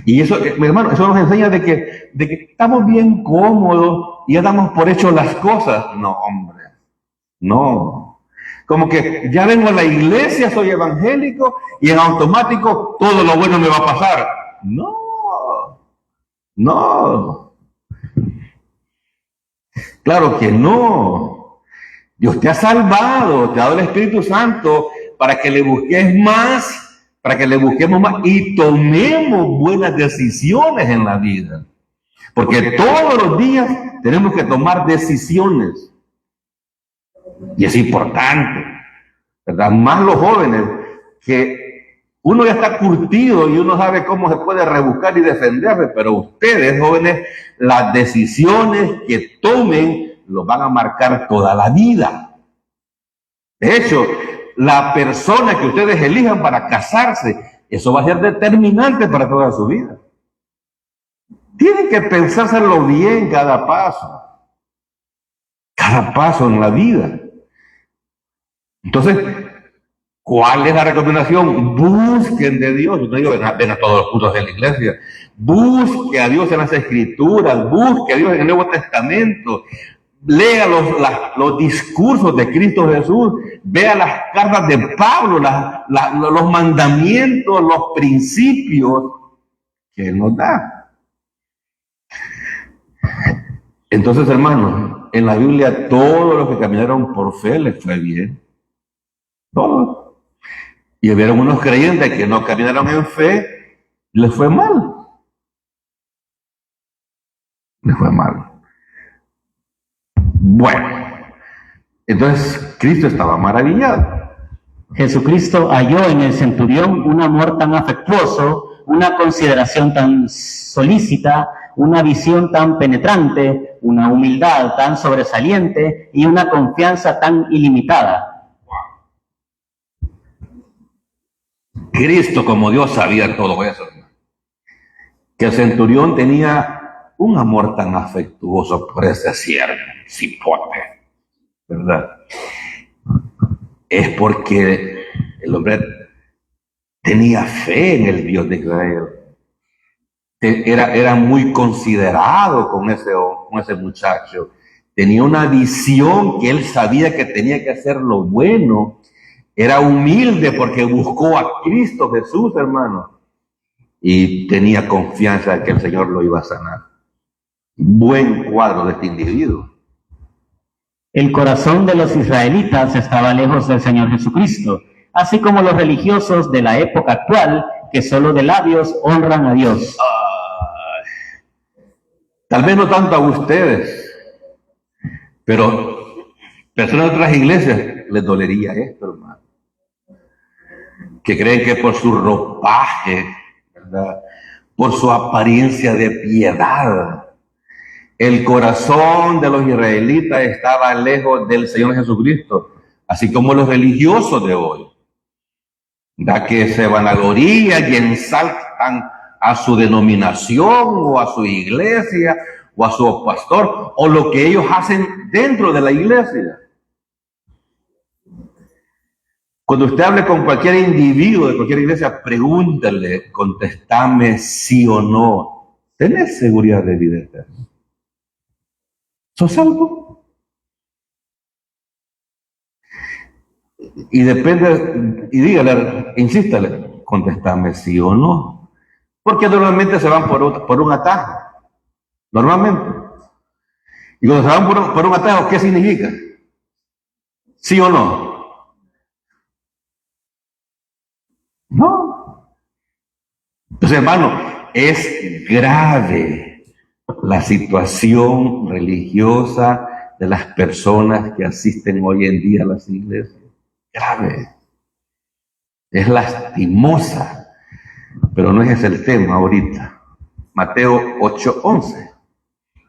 [SPEAKER 1] Y eso, mi hermano, eso nos enseña de que estamos bien cómodos y ya damos por hecho las cosas. No, hombre, no. Como que ya vengo a la iglesia, soy evangélico y en automático todo lo bueno me va a pasar. No. Claro que no. Dios te ha salvado, te ha dado el Espíritu Santo para que le busques más, para que le busquemos más y tomemos buenas decisiones en la vida. Porque todos los días tenemos que tomar decisiones. Y es importante, ¿verdad? Más los jóvenes, que uno ya está curtido y uno sabe cómo se puede rebuscar y defenderse, pero ustedes, jóvenes, las decisiones que tomen los van a marcar toda la vida. De hecho, la persona que ustedes elijan para casarse, eso va a ser determinante para toda su vida. Tienen que pensárselo bien cada paso en la vida. Entonces, ¿Cuál es la recomendación? Busquen de Dios. Yo no digo, ven a todos los cultos de la iglesia. Busque a Dios en las Escrituras, busque a Dios en el Nuevo Testamento. Lea los discursos de Cristo Jesús, vea las cartas de Pablo, los mandamientos, los principios que Él nos da. Entonces, hermanos, en la Biblia todos los que caminaron por fe les fue bien. Todos. Y hubieron unos creyentes que no caminaron en fe, les fue mal. Les fue mal. Bueno, entonces Cristo estaba maravillado.
[SPEAKER 2] Jesucristo halló en el centurión un amor tan afectuoso, una consideración tan solícita, una visión tan penetrante, una humildad tan sobresaliente y una confianza tan ilimitada.
[SPEAKER 1] Cristo como Dios sabía todo eso. Que el centurión tenía un amor tan afectuoso por ese siervo, cipote, ¿verdad? Es porque el hombre tenía fe en el Dios de Israel. Era muy considerado con ese muchacho. Tenía una visión que él sabía que tenía que hacer lo bueno. Era humilde porque buscó a Cristo Jesús, hermano. Y tenía confianza en que el Señor lo iba a sanar. Buen cuadro de este individuo.
[SPEAKER 2] El corazón de los israelitas estaba lejos del Señor Jesucristo, así como los religiosos de la época actual que solo de labios honran a Dios.
[SPEAKER 1] Tal vez no tanto a ustedes, pero personas de otras iglesias les dolería esto, hermano. Que creen que por su ropaje, ¿verdad?, por su apariencia de piedad, el corazón de los israelitas estaba lejos del Señor Jesucristo, así como los religiosos de hoy, ¿verdad?, que se vanaglorían y ensaltan a su denominación o a su iglesia o a su pastor o lo que ellos hacen dentro de la iglesia. Cuando usted hable con cualquier individuo de cualquier iglesia, pregúntale, contestame sí o no. ¿Tenés seguridad de vida eterna? ¿Sos salvo? Y depende, y dígale, insístale, contestame sí o no. Porque normalmente se van por un atajo. Normalmente. Y cuando se van por un atajo, ¿qué significa? ¿Sí o no? No. Entonces, hermano, es grave la situación religiosa de las personas que asisten hoy en día a las iglesias. Grave. Es lastimosa. Pero no es ese el tema ahorita. Mateo 8:11.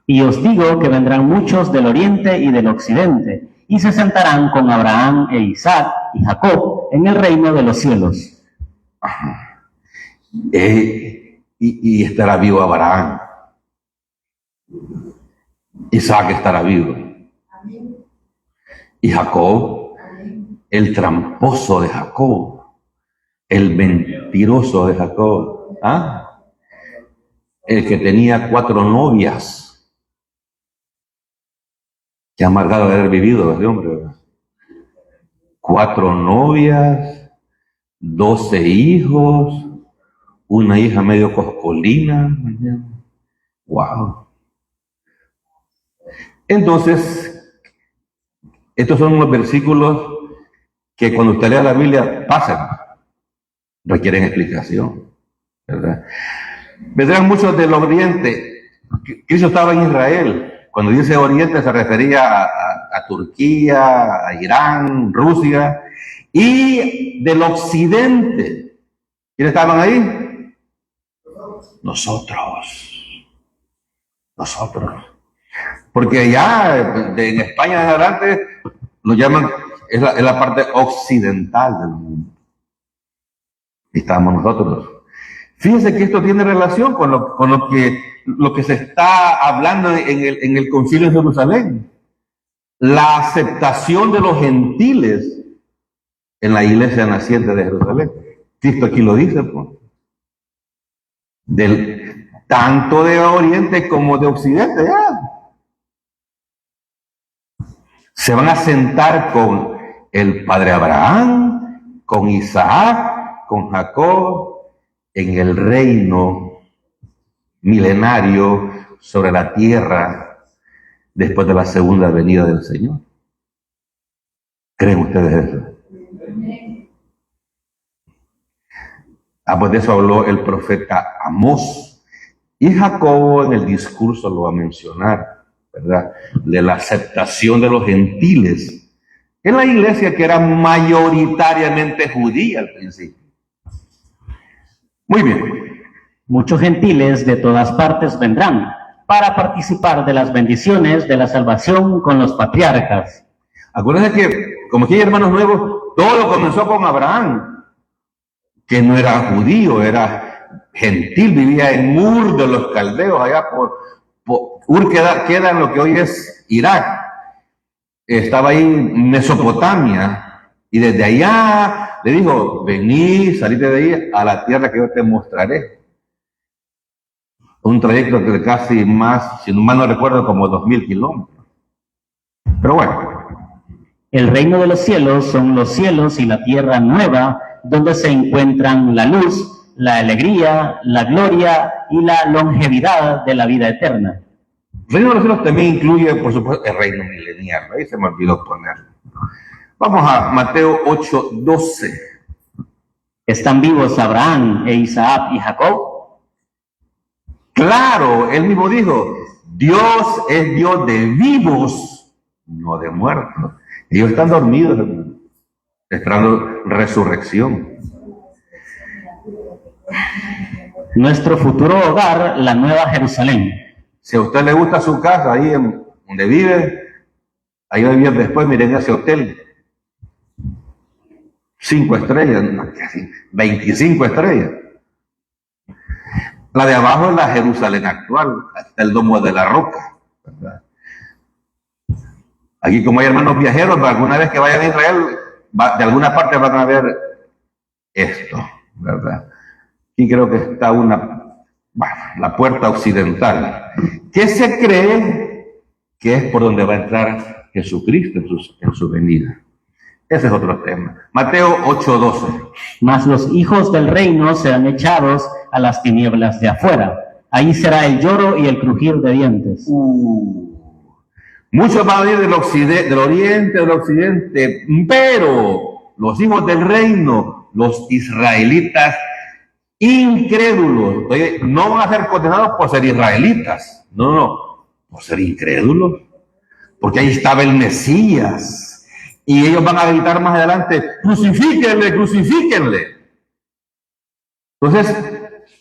[SPEAKER 2] Y os digo que vendrán muchos del oriente y del occidente, y se sentarán con Abraham e Isaac y Jacob en el reino de los cielos.
[SPEAKER 1] Ajá. Y estará vivo Abraham. Isaac estará vivo. Y Jacob, el tramposo de Jacob, el mentiroso de Jacob, ¿ah?, el que tenía 4 novias. Qué amargado de haber vivido ese hombre, ¿verdad? 4 novias, 12 hijos, una hija medio coscolina. Wow. Entonces, estos son los versículos que cuando usted lea la Biblia pasan, requieren explicación, ¿verdad? Vendrán muchos del oriente. Cristo estaba en Israel. Cuando dice oriente se refería a Turquía, a Irán, Rusia, y del occidente. ¿Quiénes estaban ahí? Nosotros. Porque ya en España en adelante lo llaman, es la parte occidental del mundo. Y estamos nosotros. Fíjense que esto tiene relación con lo que se está hablando en el concilio de Jerusalén. La aceptación de los gentiles en la iglesia naciente de Jerusalén. Cristo aquí lo dice, pues. Tanto de oriente como de occidente, ya. Se van a sentar con el padre Abraham, con Isaac, con Jacob, en el reino milenario sobre la tierra después de la segunda venida del Señor. ¿Creen ustedes eso? Pues de eso habló el profeta Amós. Y Jacobo en el discurso lo va a mencionar, ¿verdad? De la aceptación de los gentiles en la iglesia que era mayoritariamente judía al principio. Muy bien.
[SPEAKER 2] Muchos gentiles de todas partes vendrán para participar de las bendiciones de la salvación con los patriarcas.
[SPEAKER 1] Acuérdense que, como aquí hay hermanos nuevos, todo comenzó con Abraham, que no era judío, era gentil, vivía en Ur de los caldeos, allá por Ur queda en lo que hoy es Irak. Estaba ahí en Mesopotamia, y desde allá le dijo, vení, salite de ahí a la tierra que yo te mostraré. Un trayecto de casi más, si no mal no recuerdo, como 2000 kilómetros. Pero bueno.
[SPEAKER 2] El reino de los cielos son los cielos y la tierra nueva, donde se encuentran la luz, la alegría, la gloria y la longevidad de la vida eterna.
[SPEAKER 1] El reino de los cielos también incluye, por supuesto, el reino milenial. Ahí se me olvidó ponerlo. Vamos a Mateo 8:12.
[SPEAKER 2] ¿Están vivos Abraham e Isaac y Jacob?
[SPEAKER 1] Claro, él mismo dijo, Dios es Dios de vivos, no de muertos. Ellos están dormidos, esperando resurrección.
[SPEAKER 2] Nuestro futuro hogar, la Nueva Jerusalén.
[SPEAKER 1] Si a usted le gusta su casa, ahí donde vive, ahí va a vivir después, miren ese hotel. 5 estrellas, casi 25 estrellas. La de abajo es la Jerusalén actual, hasta el Domo de la Roca, ¿verdad? Aquí, como hay hermanos viajeros, alguna vez que vayan a Israel, de alguna parte van a ver esto, ¿verdad? Y creo que está la puerta occidental, que se cree que es por donde va a entrar Jesucristo en su venida. Ese es otro tema. Mateo 8:12.
[SPEAKER 2] Mas los hijos del reino serán echados a las tinieblas de afuera. Ahí será el lloro y el crujir de dientes.
[SPEAKER 1] Muchos van a venir del oriente, del occidente, pero los hijos del reino, los israelitas incrédulos, oye, no van a ser condenados por ser israelitas, no, por ser incrédulos, porque ahí estaba el Mesías, y ellos van a gritar más adelante, crucifíquenle, crucifíquenle. Entonces,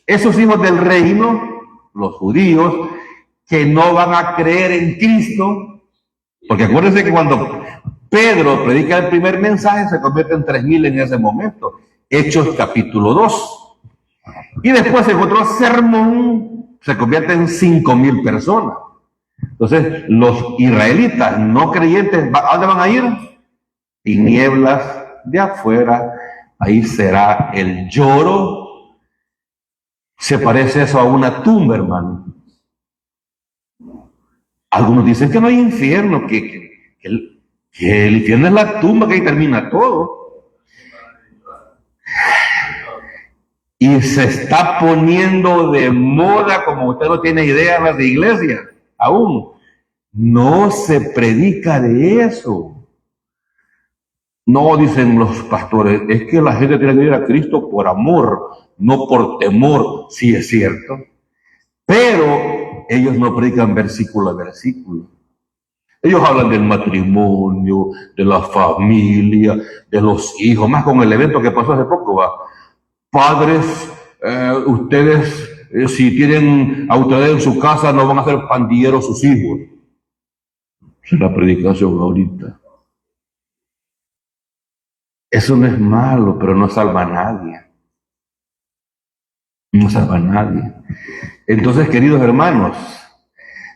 [SPEAKER 1] esos hijos del reino, los judíos, que no van a creer en Cristo, porque acuérdense que cuando Pedro predica el primer mensaje, se convierte en 3000 en ese momento. Hechos capítulo 2. Y después en otro sermón se convierte en 5000 personas. Entonces, los israelitas no creyentes, ¿a dónde van a ir? Tinieblas de afuera, ahí será el lloro. Se parece eso a una tumba, hermano. Algunos dicen que no hay infierno, que el infierno es la tumba, que ahí termina todo. Y se está poniendo de moda, como usted no tiene idea, en las iglesias, aún. No se predica de eso. No, dicen los pastores, es que la gente tiene que ir a Cristo por amor, no por temor. Sí, es cierto. Pero ellos no predican versículo a versículo. Ellos hablan del matrimonio, de la familia, de los hijos, más con el evento que pasó hace poco, va. Padres, ustedes, si tienen autoridad en su casa, no van a ser pandilleros sus hijos. Esa es la predicación ahorita. Eso no es malo, pero no salva a nadie. No salva a nadie. Entonces, queridos hermanos,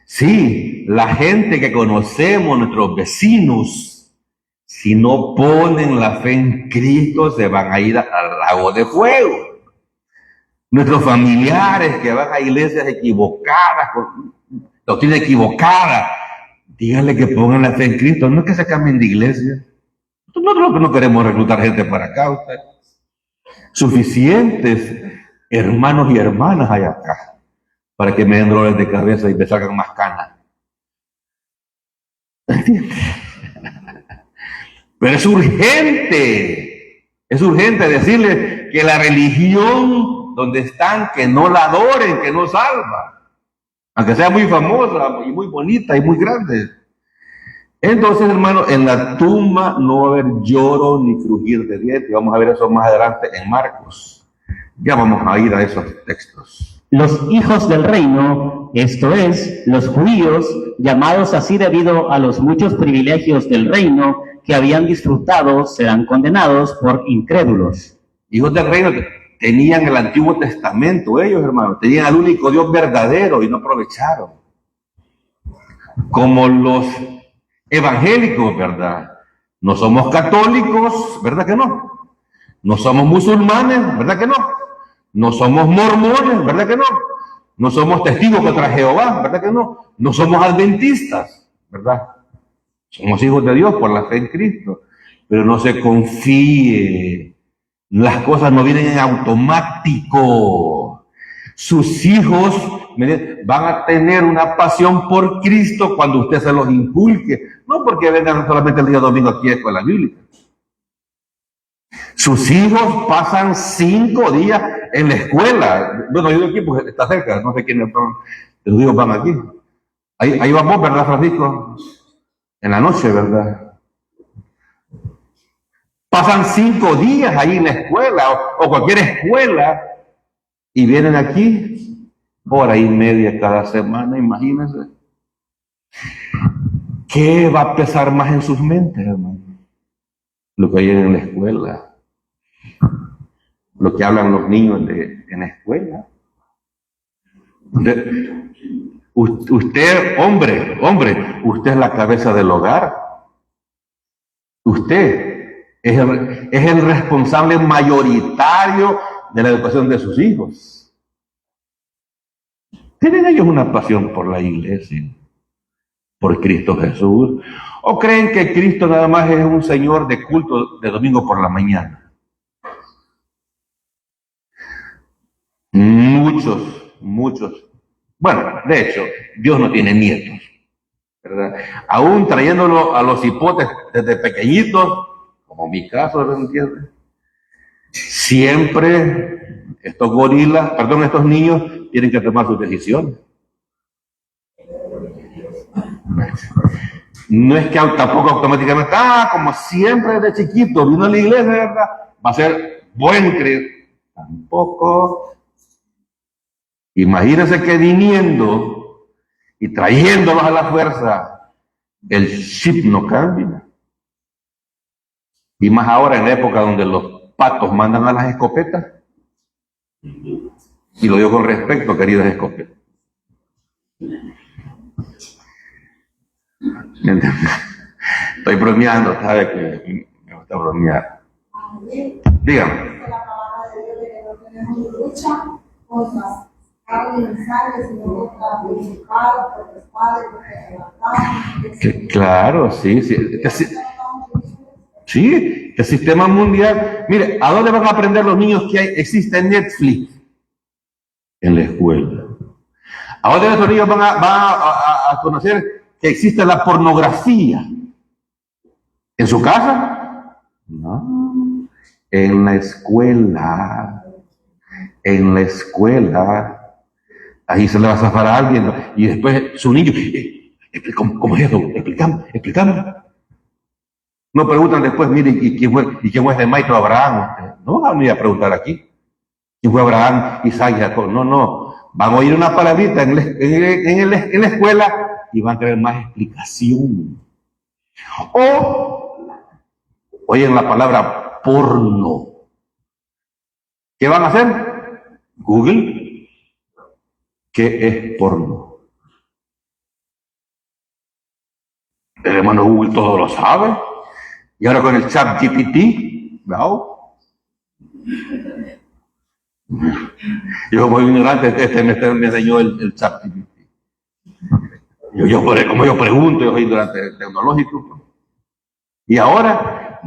[SPEAKER 1] sí, la gente que conocemos, nuestros vecinos, si no ponen la fe en Cristo, se van a ir al lago de fuego. Nuestros familiares que van a iglesias equivocadas, con doctrina equivocada, díganle que pongan la fe en Cristo. No es que se cambien de iglesia. Nosotros no queremos reclutar gente para acá. Usted. Suficientes hermanos y hermanas hay acá para que me den dolores de cabeza y me salgan más canas. ¿Entiendes? Pero es urgente decirle que la religión donde están, que no la adoren, que no salva, aunque sea muy famosa y muy bonita y muy grande. Entonces, hermano, en la tumba no va a haber lloro ni crujir de dientes. Vamos a ver eso más adelante en Marcos. Ya vamos a ir a esos textos.
[SPEAKER 2] Los hijos del reino, esto es, los judíos, llamados así debido a los muchos privilegios del reino que habían disfrutado, serán condenados por incrédulos.
[SPEAKER 1] Hijos del reino tenían el Antiguo Testamento, ellos, hermanos, tenían al único Dios verdadero y no aprovecharon. Como los evangélicos, ¿verdad? No somos católicos, ¿verdad que no? No somos musulmanes, ¿verdad que no? No somos mormones, ¿verdad que no? No somos testigos contra Jehová, ¿verdad que no? No somos adventistas, ¿verdad? Somos hijos de Dios por la fe en Cristo. Pero no se confíe. Las cosas no vienen en automático. Sus hijos van a tener una pasión por Cristo cuando usted se los inculque. No porque vengan solamente el día domingo aquí a la escuela bíblica. Sus hijos pasan 5 días en la escuela. Bueno, yo de aquí porque está cerca, no sé quiénes son. Los hijos van aquí. Ahí vamos, ¿verdad, Francisco? En la noche, ¿verdad? Pasan 5 días ahí en la escuela o cualquier escuela y vienen aquí 1:30 horas cada semana, imagínense. ¿Qué va a pesar más en sus mentes, hermano? Lo que hay en la escuela. Lo que hablan los niños en la escuela. Usted, hombre, usted es la cabeza del hogar. Usted es el responsable mayoritario de la educación de sus hijos. ¿Tienen ellos una pasión por la iglesia? ¿Por Cristo Jesús? ¿O creen que Cristo nada más es un señor de culto de domingo por la mañana? Muchos. Bueno, de hecho, Dios no tiene nietos, ¿verdad? Aún trayéndolo a los hipotes desde pequeñitos, como mi caso, ¿me entiendes? Siempre estos niños tienen que tomar sus decisiones. No es que tampoco automáticamente, como siempre desde chiquito vino a la iglesia, ¿verdad? Va a ser buen cristiano. Tampoco. Imagínense que viniendo y trayéndolos a la fuerza, el chip no cambia. Y más ahora en la época donde los patos mandan a las escopetas. Y lo digo con respeto, queridas escopetas. Estoy bromeando, ¿sabe? Que me gusta bromear. Dígame. Claro, sí. Sí, el sistema mundial. Mire, ¿a dónde van a aprender los niños que existe Netflix? En la escuela. ¿A dónde nuestros niños van a conocer que existe la pornografía? ¿En su casa? No. En la escuela. En la escuela. Ahí se le va a zafar a alguien, ¿no? Y después su niño, ¿cómo es eso? Explícame. No preguntan después, mire, ¿y quién fue ese maestro Abraham? No van a ir a preguntar aquí. ¿Quién fue Abraham, Isaac, Jacob? No. Van a oír una palabrita en la escuela y van a tener más explicación. O oyen la palabra porno. ¿Qué van a hacer? Google. ¿Qué es porno? El hermano Google todo lo sabe. Y ahora con el chat GPT, ¿no? Yo como ignorante, me enseñó el chat GPT. Como yo pregunto, yo soy ignorante tecnológico. Y ahora,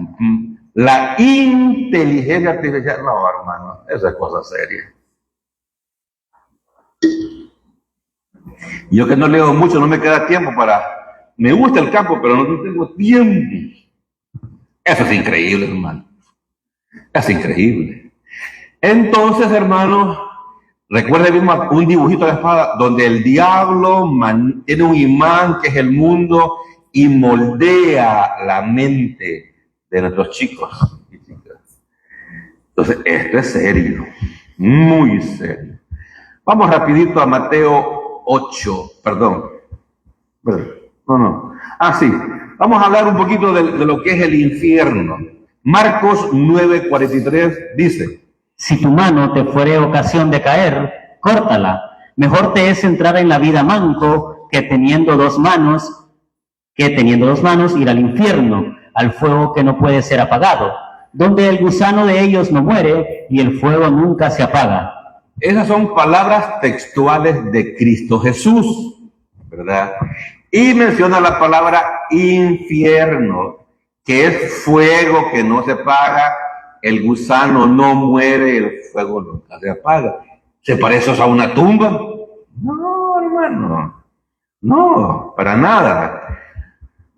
[SPEAKER 1] la inteligencia artificial, no, hermano, esa es cosa seria. Yo que no leo mucho, no me queda tiempo me gusta el campo, pero no tengo tiempo. Eso es increíble, hermano. Es increíble. Entonces, hermano, recuerden mismo un dibujito de la espada donde el diablo tiene un imán que es el mundo y moldea la mente de nuestros chicos y chicas. Entonces, esto es serio, muy serio. Vamos rapidito a Mateo 8, perdón. No. Sí, vamos a hablar un poquito de lo que es el infierno. Marcos 9:43 dice:
[SPEAKER 2] Si tu mano te fuere ocasión de caer, córtala. Mejor te es entrar en la vida manco que teniendo dos manos ir al infierno, al fuego que no puede ser apagado, donde el gusano de ellos no muere y el fuego nunca se apaga.
[SPEAKER 1] Esas son palabras textuales de Cristo Jesús, ¿verdad? Y menciona la palabra infierno, que es fuego que no se apaga, el gusano no muere y el fuego nunca se apaga. ¿Se parece a una tumba? No, hermano, no, para nada.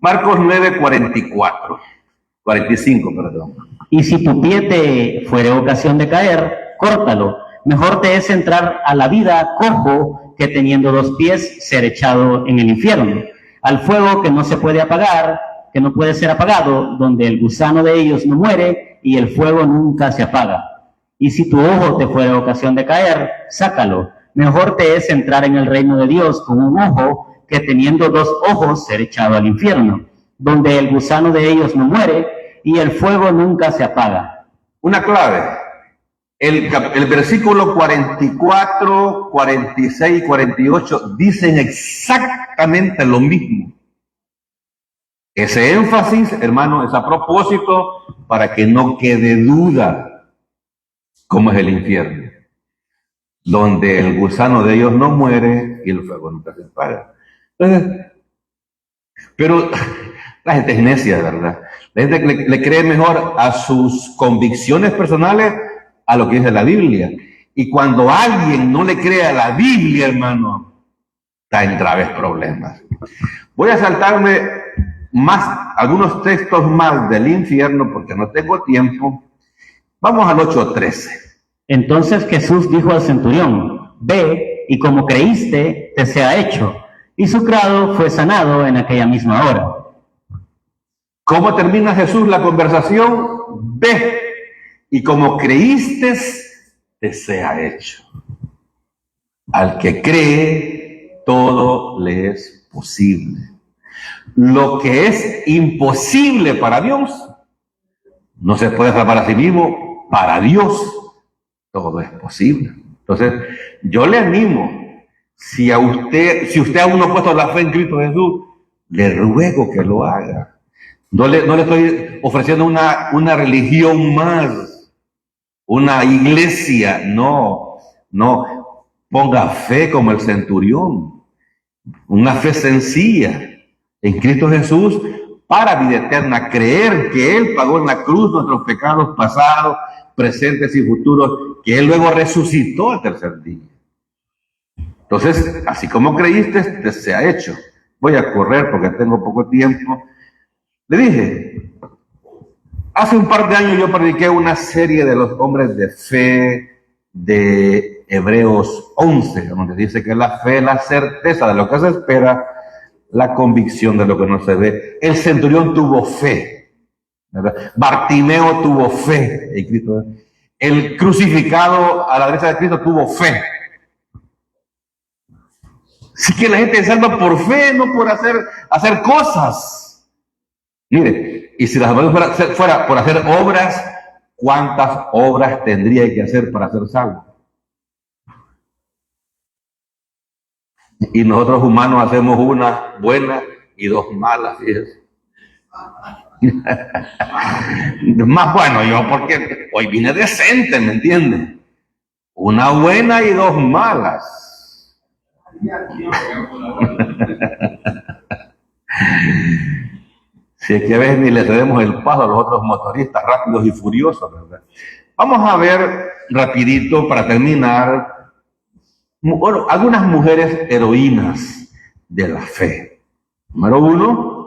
[SPEAKER 1] Marcos 45, perdón.
[SPEAKER 2] Y si tu pie te fuere ocasión de caer, córtalo. Mejor te es entrar a la vida cojo que teniendo dos pies ser echado en el infierno, al fuego que no se puede apagar, que no puede ser apagado, donde el gusano de ellos no muere y el fuego nunca se apaga. Y si tu ojo te fuere ocasión de caer, sácalo. Mejor te es entrar en el reino de Dios con un ojo que teniendo dos ojos ser echado al infierno, donde el gusano de ellos no muere y el fuego nunca se apaga.
[SPEAKER 1] Una clave. El versículo 44, 46 y 48 dicen exactamente lo mismo. Ese énfasis, hermano, es a propósito para que no quede duda cómo es el infierno, donde el gusano de ellos no muere y el fuego nunca se apaga. Entonces, pero la gente es necia, ¿verdad? La gente le cree mejor a sus convicciones personales a lo que dice la Biblia. Y cuando alguien no le cree a la Biblia, hermano, está en graves problemas. Voy a saltarme algunos textos más del infierno porque no tengo tiempo. Vamos al 8:13.
[SPEAKER 2] Entonces Jesús dijo al centurión: ve, y como creíste, te sea hecho. Y su criado fue sanado en aquella misma hora.
[SPEAKER 1] ¿Cómo termina Jesús la conversación? Ve, y como creíste, te sea hecho. Al que cree, todo le es posible. Lo que es imposible para Dios, no se puede salvar a sí mismo. Para Dios, todo es posible. Entonces, yo le animo, si usted aún no ha puesto la fe en Cristo Jesús, le ruego que lo haga. No le estoy ofreciendo una religión más, una iglesia, no. Ponga fe como el centurión, una fe sencilla en Cristo Jesús para vida eterna, creer que Él pagó en la cruz nuestros pecados pasados, presentes y futuros, que Él luego resucitó al tercer día. Entonces, así como creíste, te sea hecho. Voy a correr porque tengo poco tiempo. Le dije, hace un par de años yo prediqué una serie de los hombres de fe de Hebreos 11, donde dice que la fe es la certeza de lo que se espera, la convicción de lo que no se ve. El centurión tuvo fe, ¿verdad? Bartimeo tuvo fe en Cristo. El crucificado a la derecha de Cristo tuvo fe. Así que la gente se salva por fe, no por hacer cosas. Mire, y si la salvación fuera por hacer obras, ¿cuántas obras tendría que hacer para ser salvo? Y nosotros humanos hacemos una buena y dos malas, fíjense. Más bueno yo, porque hoy vine decente, ¿me entiendes? Una buena y dos malas. Si es que a veces ni le cedemos el paso a los otros motoristas rápidos y furiosos, ¿verdad? Vamos a ver rapidito para terminar, bueno, algunas mujeres heroínas de la fe. Número 1.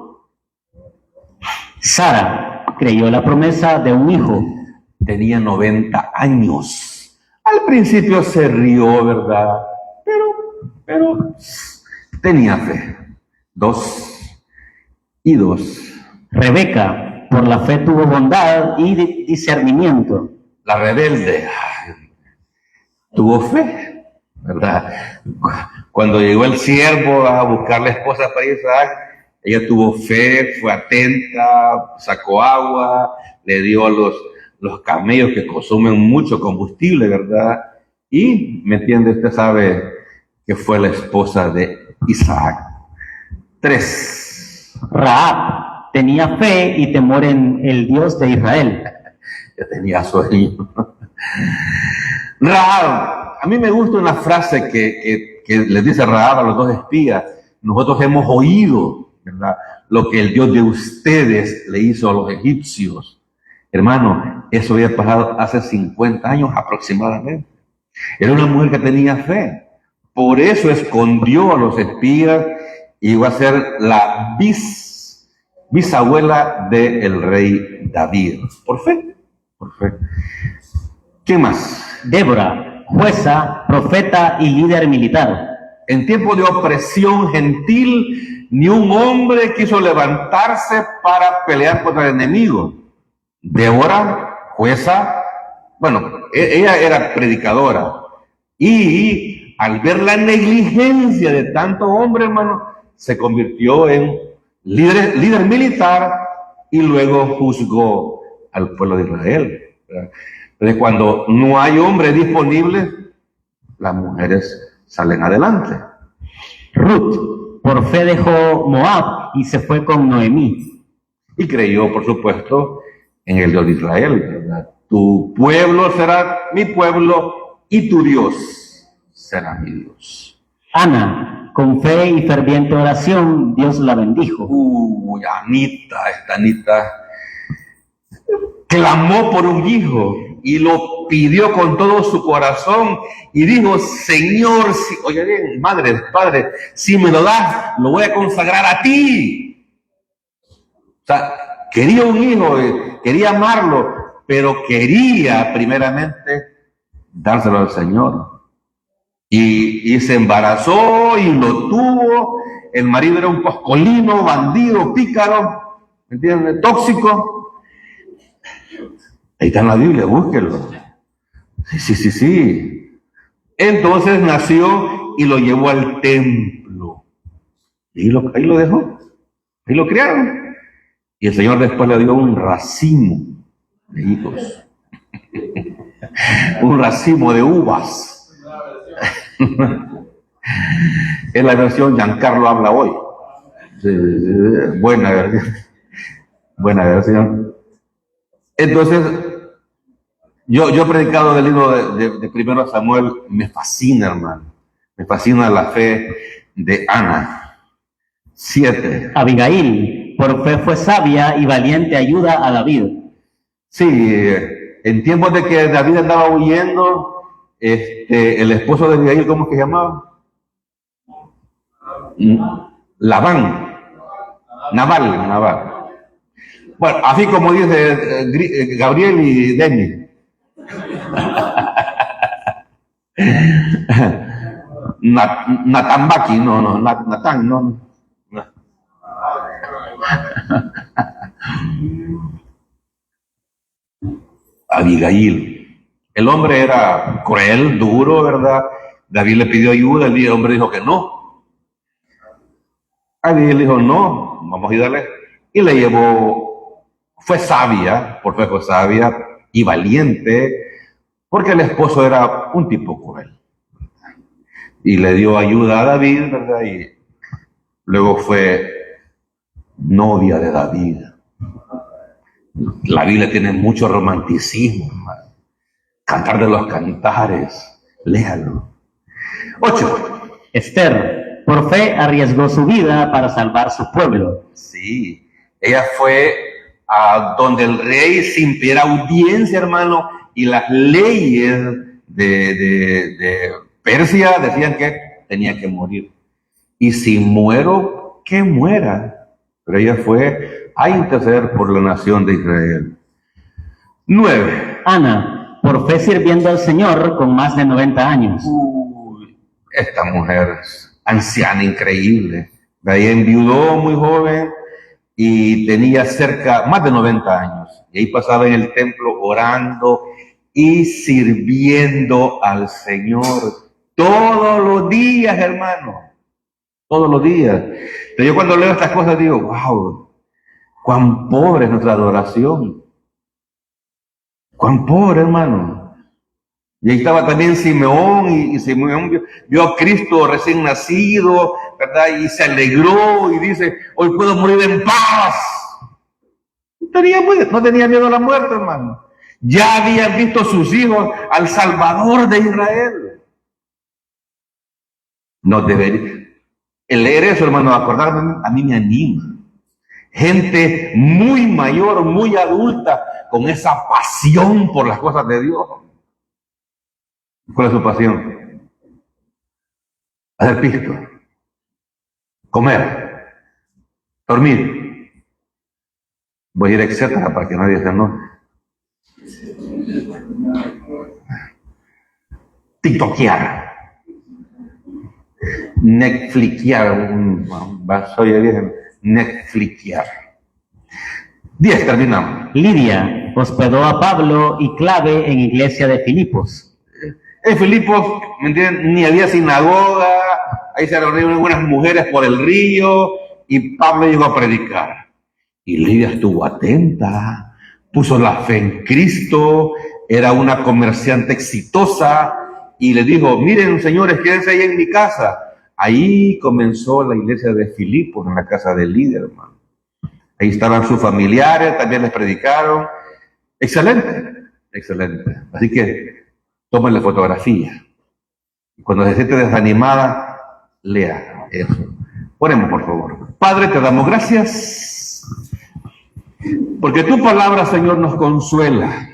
[SPEAKER 2] Sara creyó la promesa de un hijo.
[SPEAKER 1] Tenía 90 años. Al principio se rió, ¿verdad? Pero tenía fe. 2 y 2.
[SPEAKER 2] Rebeca, por la fe, tuvo bondad y discernimiento.
[SPEAKER 1] La rebelde tuvo fe, ¿verdad? Cuando llegó el siervo a buscar la esposa para Isaac, ella tuvo fe, fue atenta, sacó agua, le dio a los camellos que consumen mucho combustible, ¿verdad? Y, ¿me entiende? Usted sabe que fue la esposa de Isaac. 3.
[SPEAKER 2] Rahab tenía fe y temor en el Dios de Israel.
[SPEAKER 1] Ya tenía sueño. Rahab, a mí me gusta una frase que les dice Rahab a los 2 espías. Nosotros hemos oído, ¿verdad?, lo que el Dios de ustedes le hizo a los egipcios. Hermano, eso había pasado hace 50 años aproximadamente. Era una mujer que tenía fe. Por eso escondió a los espías y iba a ser la bisabuela del rey David. Por fe. Por fe. ¿Qué más?
[SPEAKER 2] Débora, jueza, profeta y líder militar.
[SPEAKER 1] En tiempo de opresión gentil, ni un hombre quiso levantarse para pelear contra el enemigo. Débora, jueza, bueno, ella era predicadora. Y al ver la negligencia de tanto hombre, hermano, se convirtió en líder militar y luego juzgó al pueblo de Israel. Entonces, cuando no hay hombres disponibles, las mujeres salen adelante.
[SPEAKER 2] Ruth, por fe dejó Moab y se fue con Noemí.
[SPEAKER 1] Y creyó, por supuesto, en el Dios de Israel, ¿verdad? Tu pueblo será mi pueblo y tu Dios será mi Dios.
[SPEAKER 2] Ana, con fe y ferviente oración, Dios la bendijo.
[SPEAKER 1] Esta Anita clamó por un hijo y lo pidió con todo su corazón y dijo: Señor, oye bien, madre, padre, si me lo das, lo voy a consagrar a ti. O sea, quería un hijo, quería amarlo, pero quería primeramente dárselo al Señor. Y se embarazó y lo tuvo. El marido era un coscolino, bandido, pícaro, ¿me entiendes? Tóxico. Ahí está en la Biblia, búsquelo. Sí. Entonces nació y lo llevó al templo. Y ahí lo dejó. Ahí lo criaron. Y el Señor después le dio un racimo de hijos. Un racimo de uvas. Es la versión Giancarlo habla hoy. Buena versión. Entonces, yo he predicado del libro de 1 Samuel. Me fascina, hermano. Me fascina la fe de Ana. 7.
[SPEAKER 2] Abigail, por fe fue sabia y valiente ayuda a David.
[SPEAKER 1] Sí, en tiempos de que David andaba huyendo, el esposo de Abigail, ¿cómo es que se llamaba? Nabal. Bueno, así como dice Gabriel y Denny. Natambaki, Natán, no. Abigail. El hombre era cruel, duro, ¿verdad? David le pidió ayuda, el hombre dijo que no. Abigail dijo: no, vamos a ayudarle. Y le llevó, fue sabia y valiente, porque el esposo era un tipo cruel. Y le dio ayuda a David, ¿verdad? Y luego fue novia de David. La Biblia tiene mucho romanticismo, hermano. Cantar de los cantares, léalo. 8.
[SPEAKER 2] Esther, por fe, arriesgó su vida para salvar su pueblo.
[SPEAKER 1] Sí, ella fue a donde el rey, sin pedir audiencia, hermano, y las leyes de Persia decían que tenía que morir. Y si muero, que muera. Pero ella fue a interceder por la nación de Israel. 9.
[SPEAKER 2] Ana, por fe sirviendo al Señor con más de 90 años.
[SPEAKER 1] Uy, esta mujer anciana, increíble. Ella enviudó muy joven y tenía más de 90 años. Y ahí pasaba en el templo orando y sirviendo al Señor todos los días, hermano. Todos los días. Pero yo cuando leo estas cosas digo, wow, cuán pobre es nuestra adoración. Cuán pobre, hermano. Y ahí estaba también Simeón, y Simeón vio a Cristo recién nacido, ¿verdad? Y se alegró y dice, hoy puedo morir en paz. No tenía miedo a la muerte, hermano. Ya habían visto sus hijos al Salvador de Israel. No debería. El leer eso, hermano, acordarme, a mí me anima. Gente muy mayor, muy adulta, con esa pasión por las cosas de Dios. ¿Cuál es su pasión? Hacer pisto, comer, dormir. Voy a ir etcétera para que nadie se enoje. TikTokear. Netflixear. Soy virgen. Netflixear. 10, terminamos.
[SPEAKER 2] Lidia hospedó a Pablo y Clave en iglesia de Filipos.
[SPEAKER 1] En Filipos, ¿me entienden? Ni había sinagoga, ahí se reunieron algunas mujeres por el río y Pablo llegó a predicar. Y Lidia estuvo atenta, puso la fe en Cristo, era una comerciante exitosa y le dijo, miren señores, quédense ahí en mi casa. Ahí comenzó la iglesia de Filipos, en la casa de Lidia, hermano. Ahí estaban sus familiares, también les predicaron. Excelente, excelente. Así que tómenle fotografía. Y cuando se siente desanimada, lea eso. Oremos, por favor. Padre, te damos gracias porque tu palabra, Señor, nos consuela.